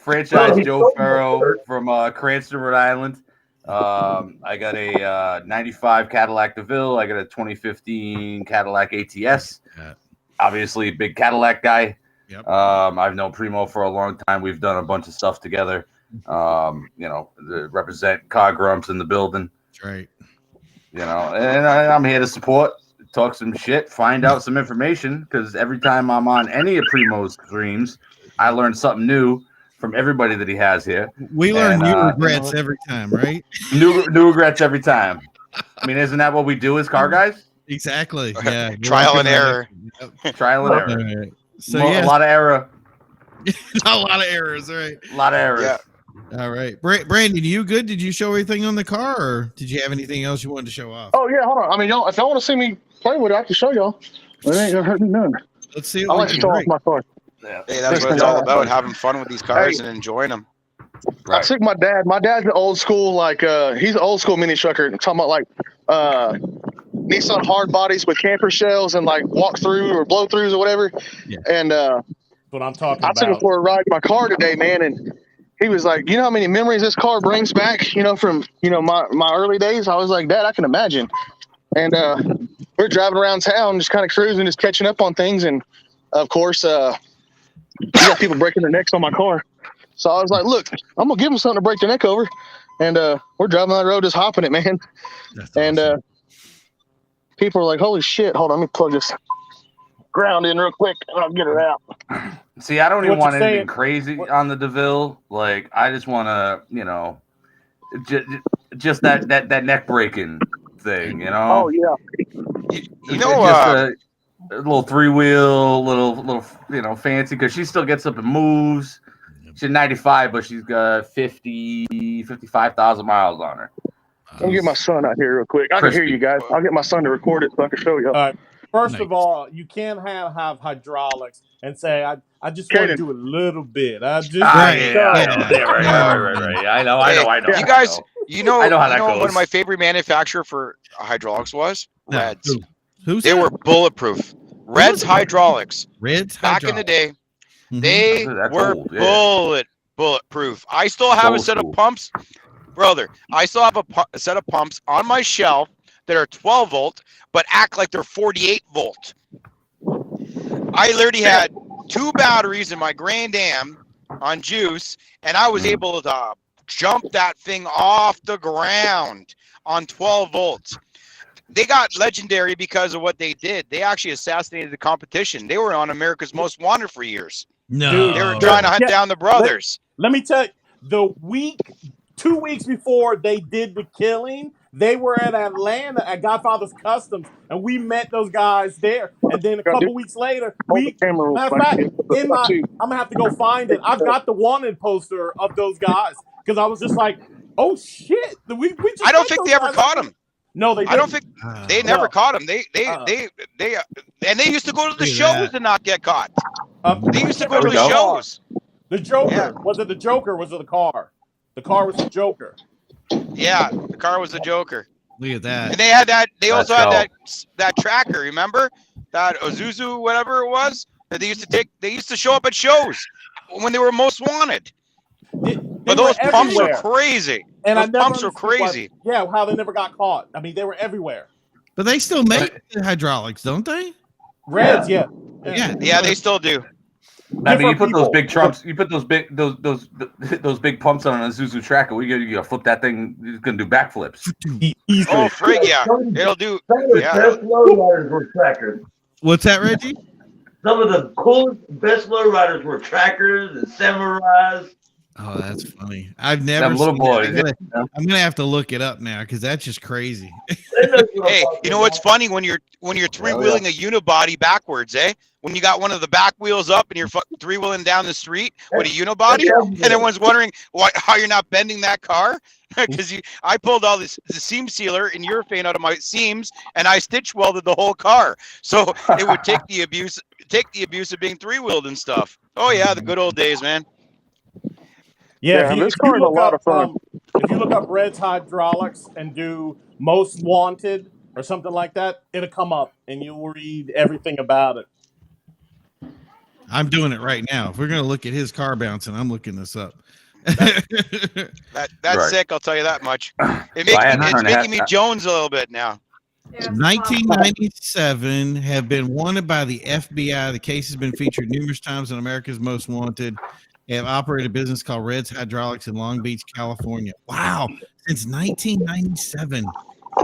Franchise Joe Farrow from Cranston, Rhode Island. I got a 95 Cadillac DeVille. I got a 2015 Cadillac ATS. Obviously, big Cadillac guy. Yep. I've known Primo for a long time. We've done a bunch of stuff together. Represent Car Grumps in the building. That's right. And I'm here to support, talk some shit, find out some information, because every time I'm on any of Primo's streams, I learn something new from everybody that he has here. We learn new regrets every time, right? New regrets every time. I mean, isn't that what we do as car guys? Exactly. Yeah. Trial and error. Trial and error. Right. So a lot of error. A lot of errors, right? A lot of errors. Yeah. All right, Brandon, you good? Did you show everything on the car, or did you have anything else you wanted to show off? Oh yeah, hold on. I mean, y'all, if y'all want to see me play with it, I can show y'all. It ain't gonna hurt me none. Let's see. I like to show off my car. Yeah. Hey, that's what it's all about, having fun with these cars and enjoying them. I took my dad. My dad's an old school, he's an old school mini trucker. I'm talking about Nissan hard bodies with camper shells and walk through or blow throughs or whatever. Yeah. And What I'm talking I about. took him for a ride in my car today, man, and he was like, you know how many memories this car brings back, from my early days? I was like, Dad, I can imagine. And we're driving around town, just kind of cruising, just catching up on things. And of course, you got people breaking their necks on my car. So I was like, look, I'm gonna give them something to break their neck over. And we're driving on the road, just hopping it, man. That's And awesome. people are like, holy shit, hold on, let me plug this ground in real quick and I'll get it out. See, I don't even What want you're anything saying- crazy on the DeVille. I just want to, just that neck breaking thing, Oh yeah. You know, just a little 3-wheel, little, fancy, because she still gets up and moves. She's 95, but she's got 55,000 miles on her. Let me get my son out here real quick. I can hear you guys. I'll get my son to record it so I can show you. All right. First Nice. of all, you can't have hydraulics and say I just want to Kaden. do a little bit. I just Right, Right. I know. you guys, I know how that one goes. of my favorite manufacturer for hydraulics was No, Reds. Who's They that? were bulletproof. Reds Hydraulics. Reds Back in the day, Mhm. they That's were old, yeah. bulletproof. I still have a Old set school. of pumps, brother. I still have a set of pumps on my shelf that are 12 volt, but act like they're 48 volt. I literally had 2 batteries in my Grand Am on juice, and I was able to jump that thing off the ground on 12 volts. They got legendary because of what they did. They actually assassinated the competition. They were on America's Most Wanted for years. No, Dude, They were trying to hunt Yeah. down the brothers. Let me tell you, 2 weeks before they did the killing, they were at Atlanta at Godfather's Customs, and we met those guys there. And then a couple weeks later, Hold the camera real matter of quick. fact, I'm gonna have to go find it. I've got the wanted poster of those guys because I was just like, oh shit, we just I don't met think those they ever guys. caught him. No, they didn't. I don't think they never No. caught him. They and they used to go to the shows and not get caught. They used to go to the There we go. shows. The Joker. Yeah. Was it the Joker? Or was it the car? The car was the Joker. Yeah, the car was the Joker. Look at that. And they had that. They Let's also had go. that tracker. Remember that Ozuzu, whatever it was, that they used to take. They used to show up at shows when they were most wanted. They But were those pumps were everywhere. crazy. And Those I never pumps were understood why- crazy. Yeah, how they never got caught. I mean, they were everywhere. But they still make the hydraulics, don't they? Reds, yeah. Yeah. Yeah, they still do. I mean, you put Different those people. big trumps, you put those big pumps on a Zuzu tracker. You gotta flip that thing. It's gonna do backflips. Easily. Oh, frig, yeah. It'll do. Some of the Yeah. best lowriders were trackers. What's that, Reggie? Some of the coolest, best lowriders were trackers and samurais. Oh, that's funny. I've never Them little seen that. boys. I'm gonna have to look it up now because that's just crazy. They know what I'm Hey, talking you know what's about. funny when you're three-wheeling a unibody backwards, eh? When you got one of the back wheels up and you're three-wheeling down the street with a unibody, and everyone's wondering how you're not bending that car because I pulled all the seam sealer and urethane out of my seams and I stitch welded the whole car, so it would take the abuse of being three-wheeled and stuff. Oh yeah, the good old days, man. Yeah, Yeah, this car is a lot of fun. If you look up Red's Hydraulics and do most wanted or something like that, it'll come up and you'll read everything about it. I'm doing it right now. If we're going to look at his car bouncing, I'm looking this up. That's Right. sick. I'll tell you that much. It's Making me Jones a little bit now. 1997 have been wanted by the FBI. The case has been featured numerous times on America's Most Wanted. They have operated a business called Red's Hydraulics in Long Beach, California. Wow. Since 1997.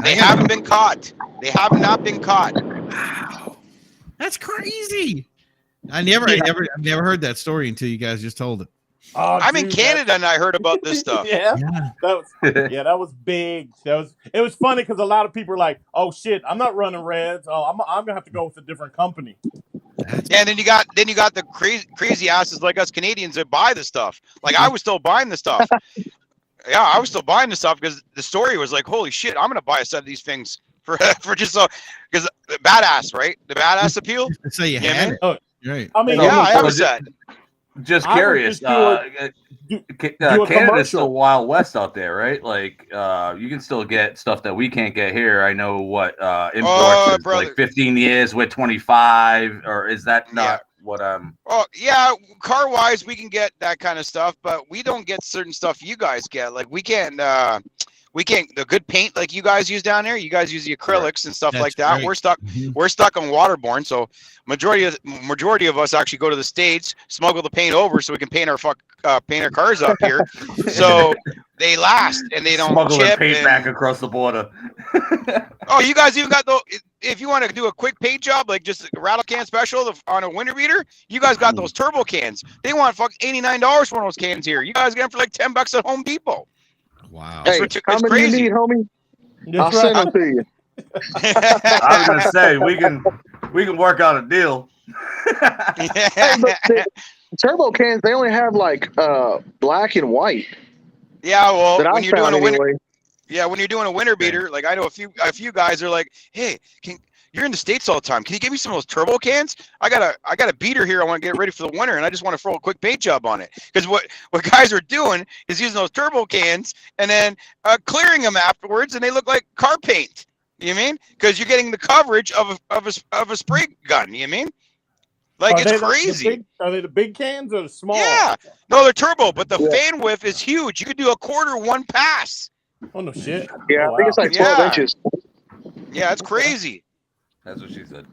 They haven't been caught. They have not been caught. Wow. That's crazy. I've never heard that story until you guys just told it. Oh, I'm in Canada and I heard about this stuff. Yeah. That was big. It was funny because a lot of people are like, "Oh shit, I'm not running Reds. Oh, I'm gonna have to go with a different company." Yeah, and then you got the crazy asses like us Canadians that buy the stuff. Like I was still buying the stuff. Yeah, I was still buying the stuff because the story was like, "Holy shit, I'm gonna buy a set of these things for just so because badass, right? The badass appeal." So you Yeah, had man. it. Oh, Right. I mean, Yeah, I have a set. Just I would curious. just do a Canada's commercial. still Wild West out there, right? Like, you can still get stuff that we can't get here. I know what imports is brother. like 15 years with 25, or is that not Yeah. what Oh yeah, car wise we can get that kind of stuff, but we don't get certain stuff you guys get. Like we can't the good paint like you guys use down there. You guys use the acrylics and stuff That's like that. right. We're stuck on waterborne. So majority of us actually go to the States, smuggle the paint over so we can paint our cars up here. So they last and they don't smuggle chip and paint back across the border? Oh, you guys even got if you want to do a quick paint job, like just a rattle can special on a winter beater, you guys got those turbo cans. They want $89 for one of those cans here. You guys get them for like $10 at Home Depot. Wow. Hey, It's how many crazy. you need, homie? I'll That's send right. them to you. I was gonna say we can work out a deal. Hey, but the turbo cans, they only have like black and white. Yeah, well, That I when you're doing found a winter, anyway. yeah, when you're doing a winter beater, like I know a few guys are like, hey, you're in the States all the time. Can you give me some of those turbo cans? I got a beater here. I want to get ready for the winter, and I just want to throw a quick paint job on it. Because what guys are doing is using those turbo cans and then clearing them afterwards, and they look like car paint. You know what I mean? Because you're getting the coverage of a spray gun. You know what I mean? Like Are it's they crazy. are they the big cans or the small? Yeah. No, they're turbo, but the Yeah. fan width is huge. You could do a quarter one pass. Oh no shit. Yeah, Oh, I think it's wow. like 12 Yeah. inches. Yeah, it's crazy. That's what she said.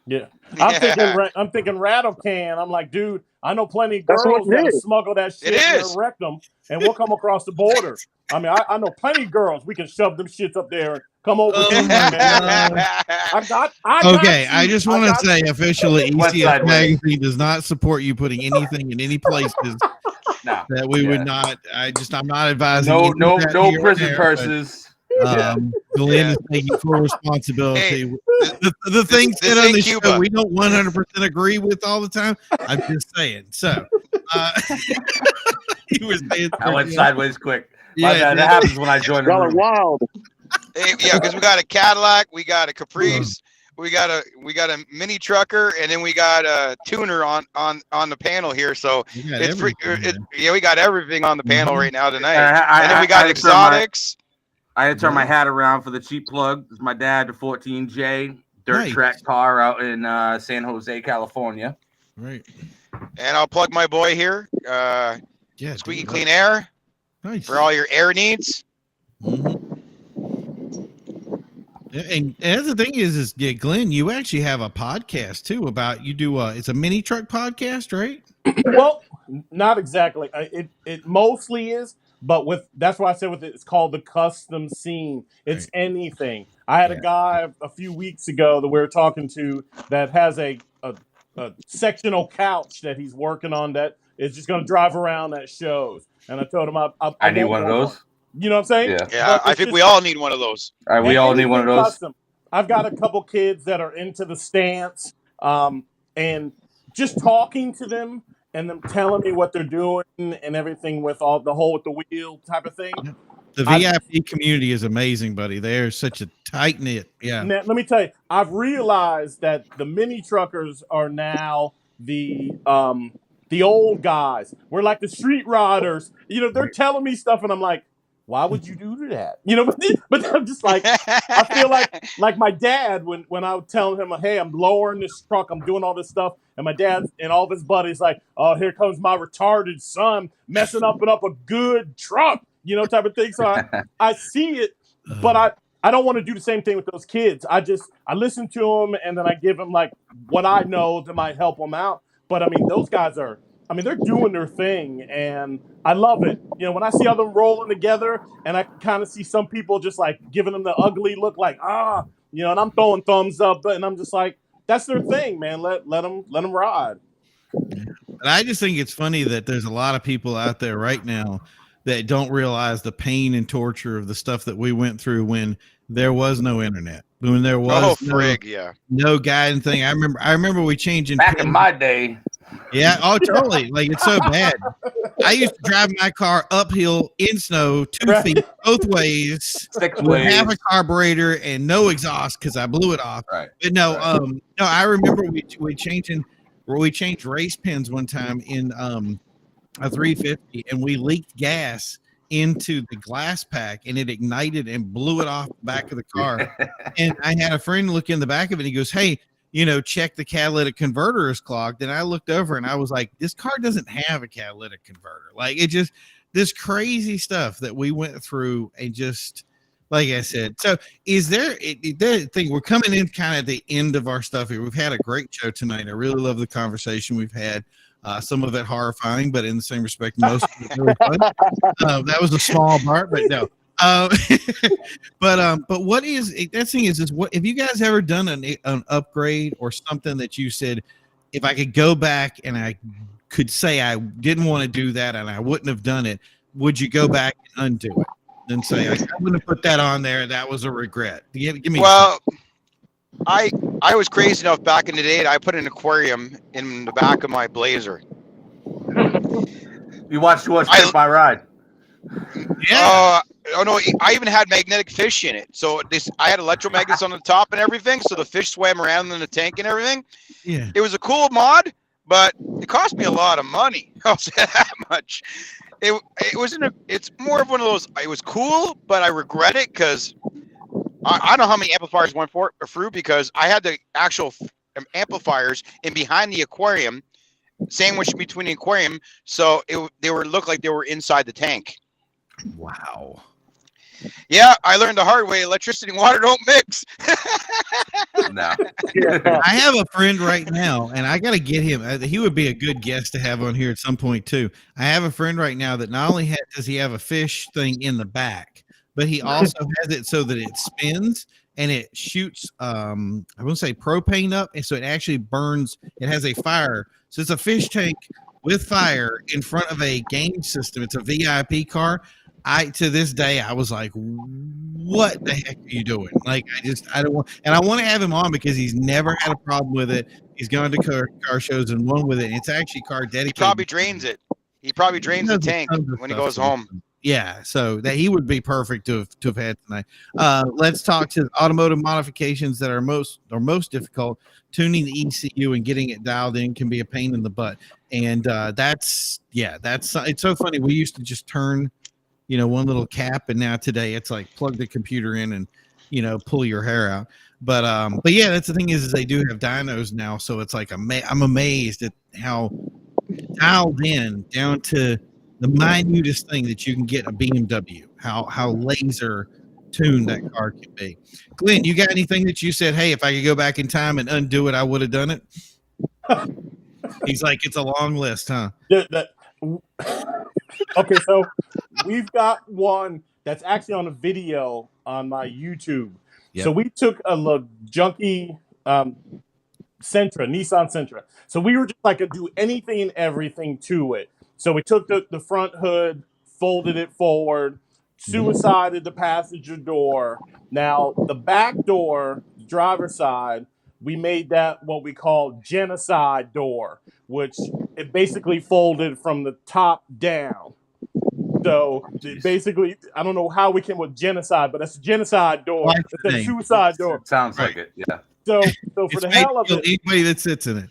Yeah. Yeah. I'm thinking rattle can. I'm like, dude, I know plenty of That's what girls it that'll is. smuggle that shit It in their is. rectum and we'll come across the border. I mean, I know plenty of girls. We can shove them shits up there and come over. Oh, to my them, man. God. I got Okay, you. I just want to say officially, West ECS Side Wing. Magazine does not support you putting anything in any places No, that we would not. I'm not advising. no, any of no, that no here or prison there, purses. but, Glenn Yeah. is taking full responsibility. Hey, the things this that on ain't the Cuba. show we don't 100% agree with all the time. I'm just saying. So, he was saying. I went sideways quick. Yeah, My bad. That happens when I join the Y'all are room. wild. Hey, yeah, because we got a Cadillac, we got a Caprice, we got a mini trucker, and then we got a tuner on the panel here. So We got it's everything, yeah, we got everything on the panel right now tonight. I- And then I- we got I had to turn my- exotics. I had to turn my hat around for the cheap plug. It's my dad, the 14J dirt Nice. track car out in San Jose, California. Right. And I'll plug my boy here, Yeah. Squeaky dude, Clean Air Nice. for all your air needs. Mhm. Yeah, and the thing is yeah, Glenn, you actually have a podcast too about you do it's a mini truck podcast, right? Well, not exactly. It mostly is, but that's why I said it's called the custom scene. It's Right. anything. I had a guy a few weeks ago that we were talking to that has a sectional couch that he's working on that is just going to drive around at shows. And I told him I need won't one of want those. You know what I'm saying? Yeah. Yeah, But I it's think just- we all need one of those. All right, we all need one of anything those. custom. I've got a couple kids that are into the stance, and just talking to them and them telling me what they're doing and everything with all the hole with the wheel type of thing. The VIP community is amazing, buddy. They're such a tight knit. Yeah. Now, let me tell you, I've realized that the mini truckers are now the old guys. We're like the street riders. You know, they're telling me stuff, and I'm like, why would you do that? You know, but I'm just like, I feel like my dad when I would tell him, hey, I'm lowering this truck, I'm doing all this stuff, and my dad and all of his buddies like, oh, here comes my retarded son messing up a good truck, you know, type of thing. So I see it, but I don't want to do the same thing with those kids. I listen to them and then I give them like what I know that might help them out. But I mean, those guys they're doing their thing, and I love it. You know, when I see all them rolling together, and I kind of see some people just like giving them the ugly look, like you know, and I'm throwing thumbs up, and I'm just like, that's their thing, man. Let them ride. And I just think it's funny that there's a lot of people out there right now that don't realize the pain and torture of the stuff that we went through when there was no internet, when there was no guiding thing. I remember we changing back in my day. Yeah. Oh, totally. Like, it's so bad. I used to drive my car uphill in snow, 2 feet both ways, 6 with ways, half a carburetor and no exhaust because I blew it off. Right. But no, I remember we changed race pins one time in a 350, and we leaked gas into the glass pack, and it ignited and blew it off the back of the car. And I had a friend look in the back of it, and he goes, hey, you know, check the catalytic converter is clogged. And I looked over and I was like, this car doesn't have a catalytic converter. Like, it just, this crazy stuff that we went through, and just, like I said. So is there the thing, we're coming in kind of at the end of our stuff here. We've had a great show tonight. I really love the conversation we've had. Some of it horrifying, but in the same respect, most of it really fun. That was a small part, but no. But what is that thing is what have you guys ever done an upgrade or something that you said, if I could go back and I could say I didn't want to do that and I wouldn't have done it, would you go back and undo it and say, I'm going to put that on there, that was a regret? Give me I was crazy enough back in the day that I put an aquarium in the back of my Blazer. You watched too much Pimp My Ride. Yeah. Oh no! I even had magnetic fish in it. So I had electromagnets on the top and everything. So the fish swam around in the tank and everything. Yeah. It was a cool mod, but it cost me a lot of money. I'll say that much. It wasn't. It's more of one of those. It was cool, but I regret it because I don't know how many amplifiers went through because I had the actual amplifiers in behind the aquarium, sandwiched between the aquarium, so they looked like they were inside the tank. Wow. Yeah, I learned the hard way. Electricity and water don't mix. No. I have a friend right now, and I got to get him. He would be a good guest to have on here at some point too. I have a friend right now that not only does he have a fish thing in the back, but he also has it so that it spins and it shoots, I won't say propane up, and so it actually burns. It has a fire. So it's a fish tank with fire in front of a game system. It's a VIP car. To this day, I was like, what the heck are you doing? Like, I don't want, and I want to have him on because he's never had a problem with it. He's gone to car shows and won with it. And it's actually car dedicated. He probably drains it. He probably drains the tank when he goes home. Yeah, so that he would be perfect to have had tonight. Let's talk to automotive modifications that are most difficult. Tuning the ECU and getting it dialed in can be a pain in the butt. And that's it's so funny. We used to just turn, one little cap, and now today it's like plug the computer in and pull your hair out. But yeah, that's the thing is they do have dynos now, so it's like I'm amazed at how dialed in down to the minutest thing that you can get a BMW, how laser tuned that car can be. Glenn, you got anything that you said, hey, if I could go back in time and undo it, I would have done it? He's like, it's a long list, huh? Okay, so we've got one that's actually on a video on my YouTube. Yep. So we took a junky Nissan Sentra. So we were just like, do anything and everything to it. So we took the front hood, folded it forward, suicided the passenger door. Now, the back door, driver's side, we made that what we call genocide door, which it basically folded from the top down. So basically, I don't know how we came with genocide, but that's a genocide door. It's a suicide door. It sounds like it, yeah. So for the hell of it, anybody that sits in it,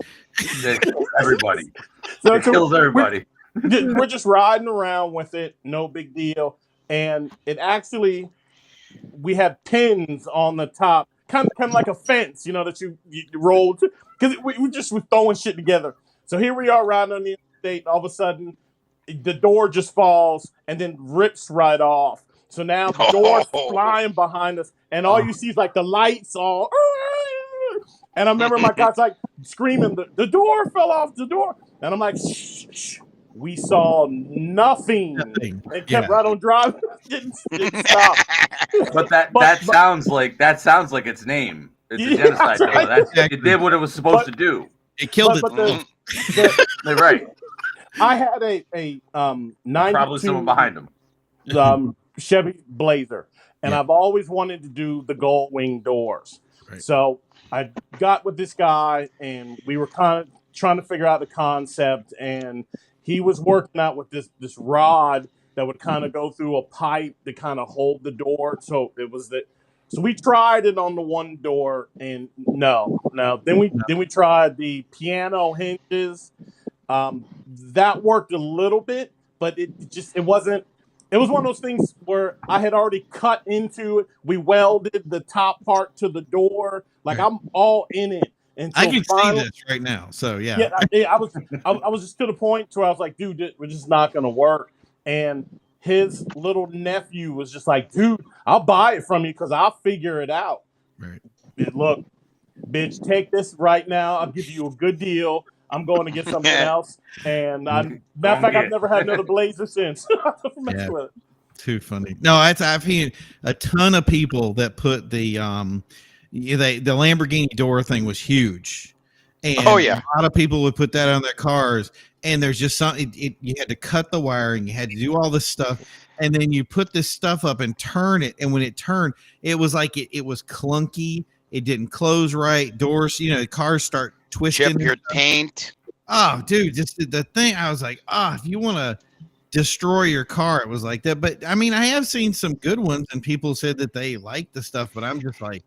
everybody. So it kills everybody. We're just riding around with it, no big deal. and it actually, we had pins on the top, kind of like a fence, that you rolled, because we just were throwing shit together. So here we are riding on the interstate, all of a sudden, the door just falls and then rips right off. So now the door's flying behind us, and all you see is like the lights all. And I remember my guy's like screaming, the door fell off, the door. And I'm like, shh. We saw nothing. And kept right on driving. didn't stop. But that sounds like its name. It's a genocide bill. Right. It did what it was supposed to do. It killed it. Right. I had a 92 probably someone behind him. Chevy Blazer, and I've always wanted to do the gold wing doors. Right. So I got with this guy, and we were kind of trying to figure out the concept, and he was working out with this rod that would kind of go through a pipe to kind of hold the door. So it was that. So we tried it on the one door, and no. Then we tried the piano hinges. That worked a little bit, but it wasn't. It was one of those things where I had already cut into it. We welded the top part to the door. Like I'm all in it. And so I can see this right now. So yeah. I was just to the point where I was like, dude, we're just not gonna work. And his little nephew was just like, dude, I'll buy it from you because I'll figure it out. Right. Look, bitch, take this right now. I'll give you a good deal. I'm going to get something else. And matter of fact, I've never had another Blazer since. Too funny. No, I've seen a ton of people that put the Lamborghini door thing was huge. And a lot of people would put that on their cars. And there's just something, you had to cut the wiring, you had to do all this stuff. And then you put this stuff up and turn it. And when it turned, it was like it was clunky. It didn't close right. Doors, cars start twisting. Chip your paint. Oh, dude, just the thing. I was like, if you want to destroy your car, it was like that. But I mean, I have seen some good ones, and people said that they like the stuff. But I'm just like,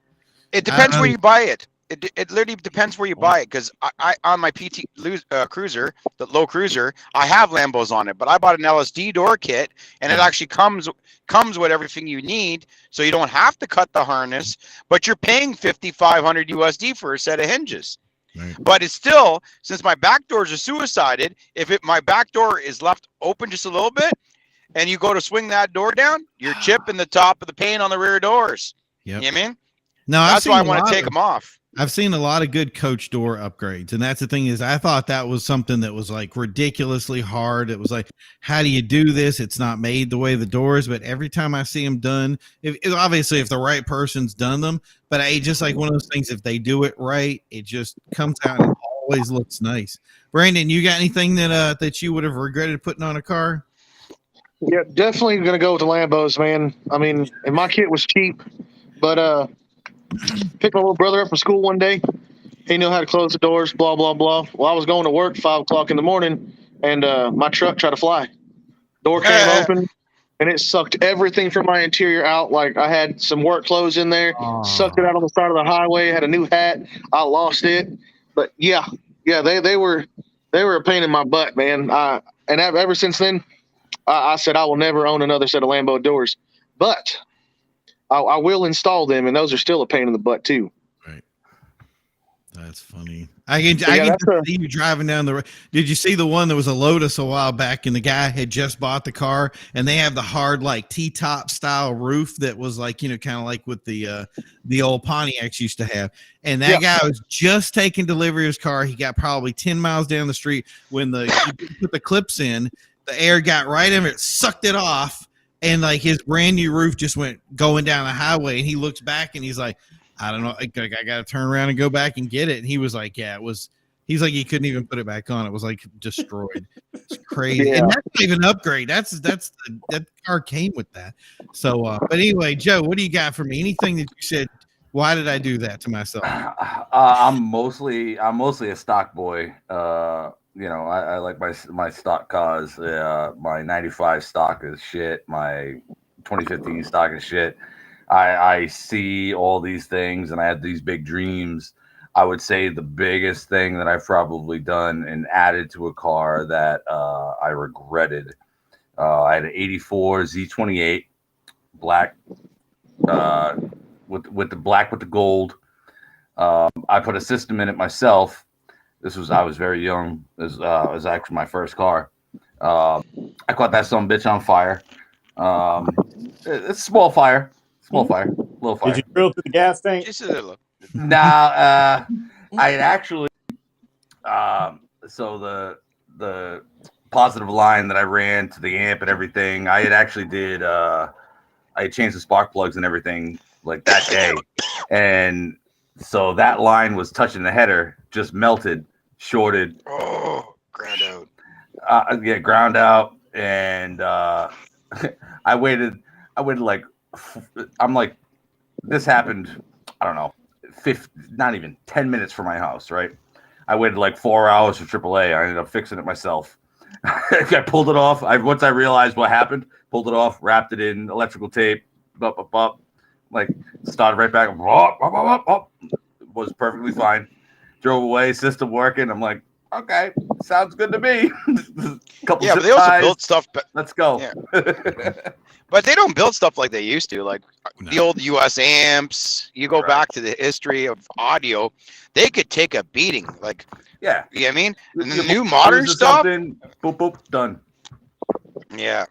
it depends where you buy it. It literally depends where you buy it. Because I on my PT Cruiser, the low cruiser, I have Lambos on it, but I bought an LSD door kit, and it actually comes with everything you need, so you don't have to cut the harness, but you're paying $5,500 USD for a set of hinges. Right. But it's still, since my back doors are suicided, if my back door is left open just a little bit, and you go to swing that door down, you're chipping the top of the paint on the rear doors. Yep. You know what I mean? No, that's why I want to take them off. I've seen a lot of good coach door upgrades, and that's the thing is I thought that was something that was like ridiculously hard. It was like, how do you do this? It's not made the way the doors, but every time I see them done, obviously if the right person's done them, but I just like one of those things, if they do it right, it just comes out and always looks nice. Brandon, you got anything that you would have regretted putting on a car? Yeah, definitely going to go with the Lambos, man. I mean, and my kit was cheap, but picked my little brother up from school one day. He knew how to close the doors, blah, blah, blah. Well, I was going to work 5 o'clock in the morning, and my truck tried to fly. Door came open, and it sucked everything from my interior out. Like I had some work clothes in there, sucked it out on the side of the highway, had a new hat. I lost it. But, yeah, they were a pain in my butt, man. And ever since then, I said I will never own another set of Lambo doors. But I will install them, and those are still a pain in the butt too. Right. That's funny. I can see you driving down the road. Did you see the one that was a Lotus a while back, and the guy had just bought the car, and they have the hard like T-top style roof that was like kind of like what the old Pontiacs used to have. And that guy was just taking delivery of his car. He got probably 10 miles down the street when he put the clips in. The air got right in it, sucked it off. And like his brand new roof just went going down the highway, and he looks back and he's like, I don't know, I got to turn around and go back and get it. And he was like, he's like, he couldn't even put it back on. It was like destroyed. It's crazy. Yeah. And that's not even an upgrade. That car came with that. So, but anyway, Joe, what do you got for me? Anything that you said, why did I do that to myself? I'm mostly a stock boy. I like my stock cars. My 95 stock is shit. My 2015 stock is shit. I see all these things, and I have these big dreams. I would say the biggest thing that I've probably done and added to a car that I regretted. I had an 84 Z28 black, with the black with the gold. I put a system in it myself. I was very young. It was actually my first car. I caught that son of a bitch on fire. It's small fire, little fire. Did you drill to the gas tank? Just a little. Nah, I had actually. So the positive line that I ran to the amp and everything, I had actually did. I had changed the spark plugs and everything like that day, and so that line was touching the header, just melted, shorted. Oh, ground out. Ground out, and I waited like, I'm like, this happened, I don't know, not even 10 minutes from my house, right? I waited like 4 hours for AAA. I ended up fixing it myself. I pulled it off. Once I realized what happened, pulled it off, wrapped it in electrical tape, like started right back, was perfectly fine. Drove away, system working. I'm like, okay, sounds good to me. But they also build stuff. Let's go. Yeah. But they don't build stuff like they used to. Like the old US amps, you go back to the history of audio, they could take a beating. Like, yeah, you know what I mean? And the new modern stuff, boop, boop, done. Yeah.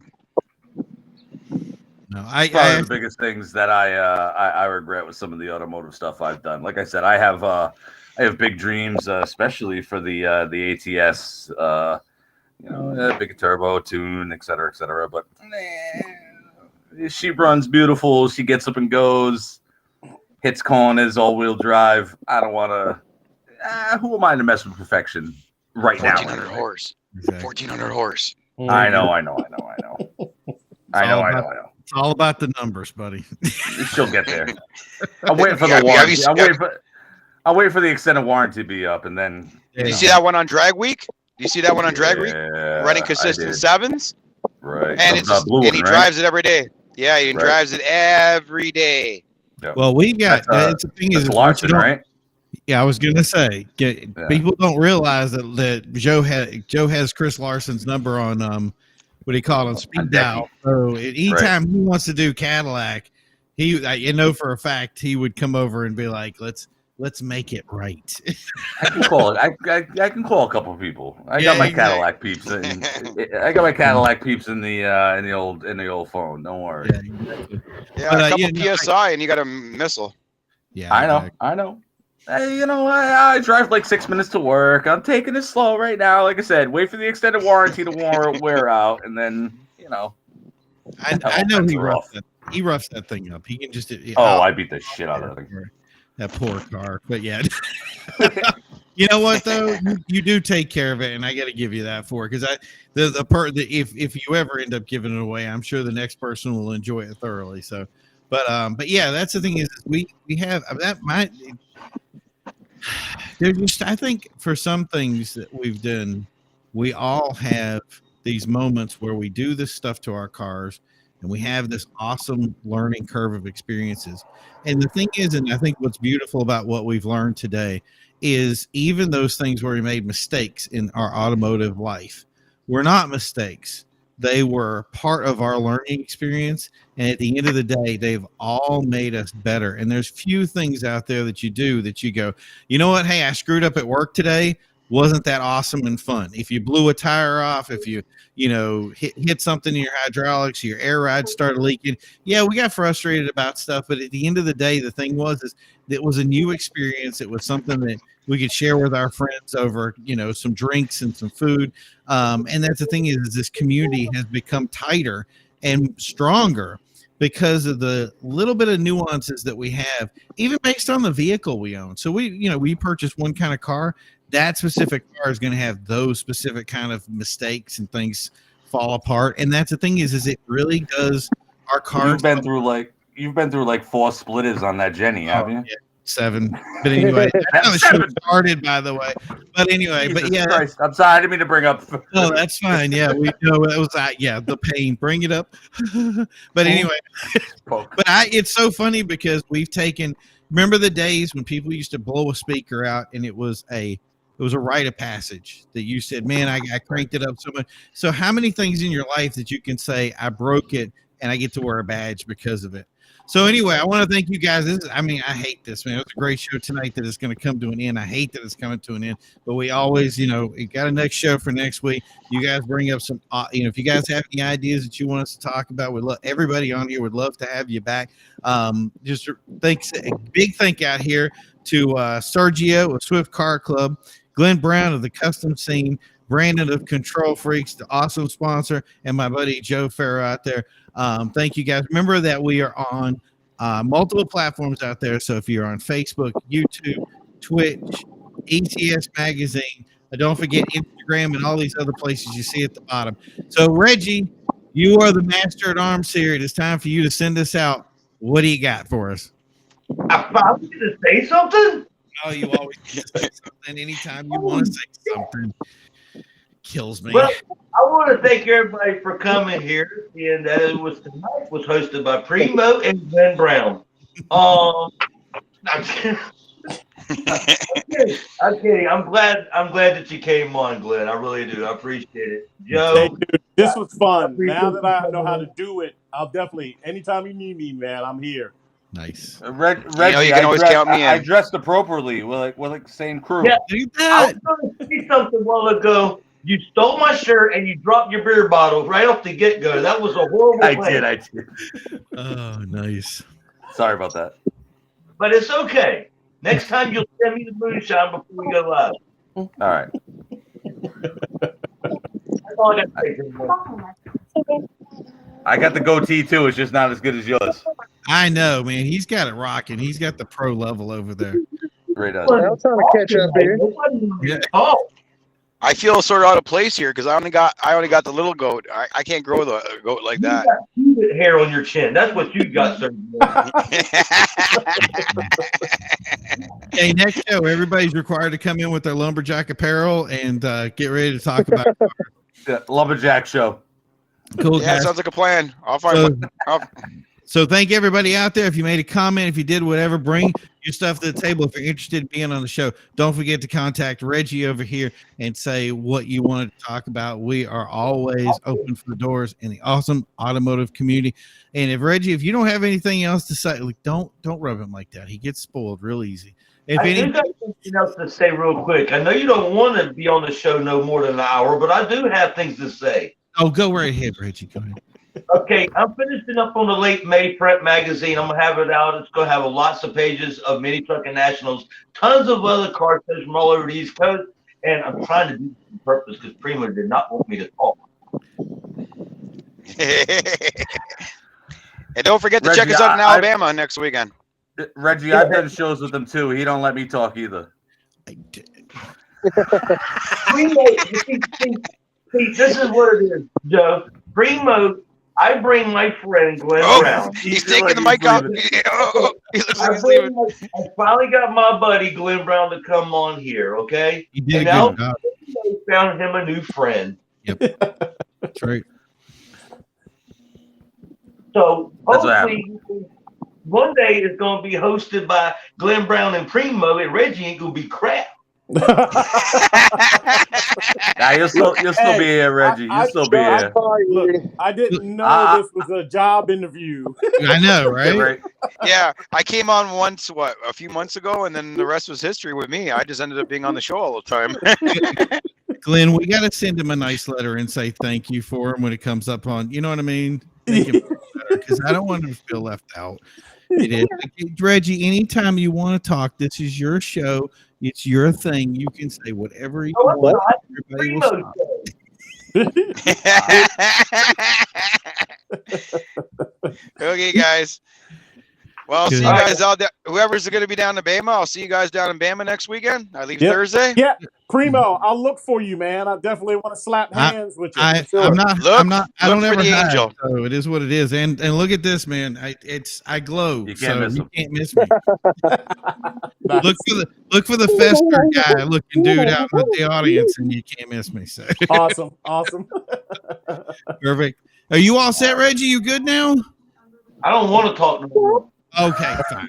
No, Probably the biggest things that I regret with some of the automotive stuff I've done. Like I said, I have big dreams, especially for the ATS, big turbo tune, et cetera, but she runs beautiful. She gets up and goes, hits corners, all-wheel drive. I don't want to. Who am I to mess with perfection right now? 1400 horse. Exactly. 1400 horse. I know. It's all about the numbers, buddy. She'll get there. I'm waiting for the warranty. I'm waiting for the extended warranty to be up, and then. Did you see that one on Drag Week? Do you see that one on Drag Week? Running consistent sevens. Right. And he drives it every day. Yeah, he drives it every day. Yep. Well, we got that's the thing is Larson, right? Yeah, I was gonna say people don't realize that Joe has Chris Larson's number on what he called on speed dial. So anytime he wants to do Cadillac, I know for a fact he would come over and be like, let's make it right. I can call it. I can call a couple of people. I got my Cadillac peeps. I got my Cadillac peeps in the old phone. Don't worry. Yeah, but, a couple PSI and you got a missile. Yeah, I know. Hey, I drive like 6 minutes to work. I'm taking it slow right now. Like I said, wait for the extended warranty to wear out, and then I know he roughs that thing up. He can just. I beat the shit out of that thing. That poor car, but yeah. You know what though? You do take care of it, and I got to give you that for it because if you ever end up giving it away, I'm sure the next person will enjoy it thoroughly. So, but yeah, that's the thing is we have that might. There's just I think for some things that we've done, we all have these moments where we do this stuff to our cars. And we have this awesome learning curve of experiences. And the thing is, and I think what's beautiful about what we've learned today is even those things where we made mistakes in our automotive life were not mistakes. They were part of our learning experience. And at the end of the day, they've all made us better. And there's few things out there that you do that you go, you know what? Hey, I screwed up at work today. Wasn't that awesome and fun? If you blew a tire off, if you hit something in your hydraulics, your air ride started leaking. Yeah, we got frustrated about stuff, but at the end of the day, the thing was it was a new experience. It was something that we could share with our friends over, some drinks and some food. And that's the thing is this community has become tighter and stronger because of the little bit of nuances that we have, even based on the vehicle we own. So we purchased one kind of car. That specific car is going to have those specific kind of mistakes and things fall apart. And that's the thing is it really does our cars. You've been through like 4 splitters on that Jenny, haven't you? Yeah, 7. But anyway, that should have started, by the way. But anyway, Jesus Christ. I'm sorry, I didn't mean to bring up. No, that's fine. Yeah, we know it was the pain. Bring it up. But anyway, it's so funny because we've taken. Remember the days when people used to blow a speaker out and it was a rite of passage that you said, man, I cranked it up so much. So how many things in your life that you can say, I broke it and I get to wear a badge because of it. So anyway, I want to thank you guys. I hate this, man. It was a great show tonight that is going to come to an end. I hate that it's coming to an end, but we always, we got a next show for next week. You guys bring up some, if you guys have any ideas that you want us to talk about, we love everybody on here. Would love to have you back. Just thanks, a big thank out here to Sergio of Swift Car Club, Glenn Brown of the Custom Scene, Brandon of Control Freaks, the awesome sponsor, and my buddy Joe Farrow out there. Thank you guys. Remember that we are on multiple platforms out there. So if you're on Facebook, YouTube, Twitch, ECS Magazine, don't forget Instagram and all these other places you see at the bottom. So Reggie, you are the master at arms here. It is time for you to send us out. What do you got for us? I probably going to say something. Oh, you always say something anytime you want to say something. Kills me. Well, I want to thank everybody for coming here, and it was tonight was hosted by Primo and Glenn Brown. I'm kidding. I'm kidding. I'm glad that you came on, Glenn. I really do. I appreciate it, Joe. Hey, dude, this was fun. Now that I know how to do it, I'll definitely. Anytime you need me, man, I'm here. Nice. Reggie, you can always count me in. I dressed appropriately. We're like the same crew. Yeah, I was going to say something a while ago. You stole my shirt and you dropped your beer bottle right off the get-go. That was a horrible plan. I did. Oh, nice. Sorry about that. But it's okay. Next time you'll send me the moonshine before we go live. All right. That's all I got to say. I got the goatee too. It's just not as good as yours. I know, man. He's got it rocking. He's got the pro level over there. Great. I'm trying to catch up here. Yeah. Oh, I feel sort of out of place here because I only got the little goat. I can't grow the goat like that. you got hair on your chin. That's what you got, sir. Hey, next show, everybody's required to come in with their lumberjack apparel and get ready to talk about The Lumberjack Show. cool. Yeah, Guys. sounds like a plan. I'll find So thank everybody out there. If you made a comment, if you did whatever, bring your stuff to the table. If you're interested in being on the show, don't forget to contact Reggie over here and say what you wanted to talk about. We are always open for the doors in the awesome automotive community. And if Reggie, if you don't have anything else to say, like, don't rub him like that. He gets spoiled real easy. If I do got something else to say real quick. I know you don't want to be on the show no more than an hour, but I do have things to say. Oh, go right ahead, Reggie. Go ahead. Okay, I'm finishing up on the late May Prep magazine. I'm gonna have it out. It's gonna have lots of pages of Mini Trucking Nationals, tons of other car shows from all over the East Coast, and I'm trying to do this on purpose because Primo did not want me to talk. And don't forget to Reggie, check us out in Alabama next weekend. Reggie, I've done shows with him too. He don't let me talk either. Primo, see, this is what it is, Joe. Primo, I bring my friend Glenn Brown. He's taking the mic off. He looks like he's leaving. I finally got my buddy Glenn Brown to come on here, okay? You did And a now good job. I found him a new friend. Yep. That's right. So That's what hopefully one day it's going to be hosted by Glenn Brown and Primo, and Reggie ain't going to be crap. Nah, you'll still be here, Reggie. You'll still be here. Look, I didn't know this was a job interview. I know, right? Yeah, I came on once, a few months ago, and then the rest was history with me. I just ended up being on the show all the time. Glenn, we got to send him a nice letter and say thank you for him when it comes up on, you know what I mean? Because I don't want him to feel left out. It is. Reggie, anytime you want to talk, this is your show. It's your thing. You can say whatever you want. Everybody will stop. Okay, guys. Well, I'll see you guys out there. Whoever's going to be down in Bama, I'll see you guys down in Bama next weekend. I leave Thursday. Yeah, Primo, I'll look for you, man. I definitely want to slap hands with you. I don't ever hide, so it is what it is. And look at this, man. I glow. You can't miss me. Nice. Look for the Fester guy looking dude out in the audience, and you can't miss me. So Awesome. Perfect. Are you all set, Reggie? You good now? I don't want to talk no more. Okay, fine.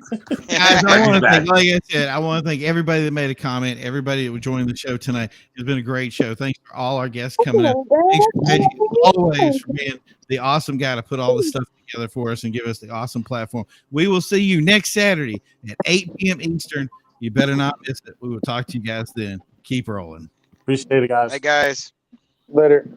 Guys, I want to thank, like I said, I want to thank everybody that made a comment, everybody that was joining the show tonight. It's been a great show. Thanks for all our guests coming in. Thanks for Messege, always for being the awesome guy to put all this stuff together for us and give us the awesome platform. We will see you next Saturday at 8 p.m. Eastern. You better not miss it. We will talk to you guys then. Keep rolling. Appreciate it, guys. Hey, guys. Later.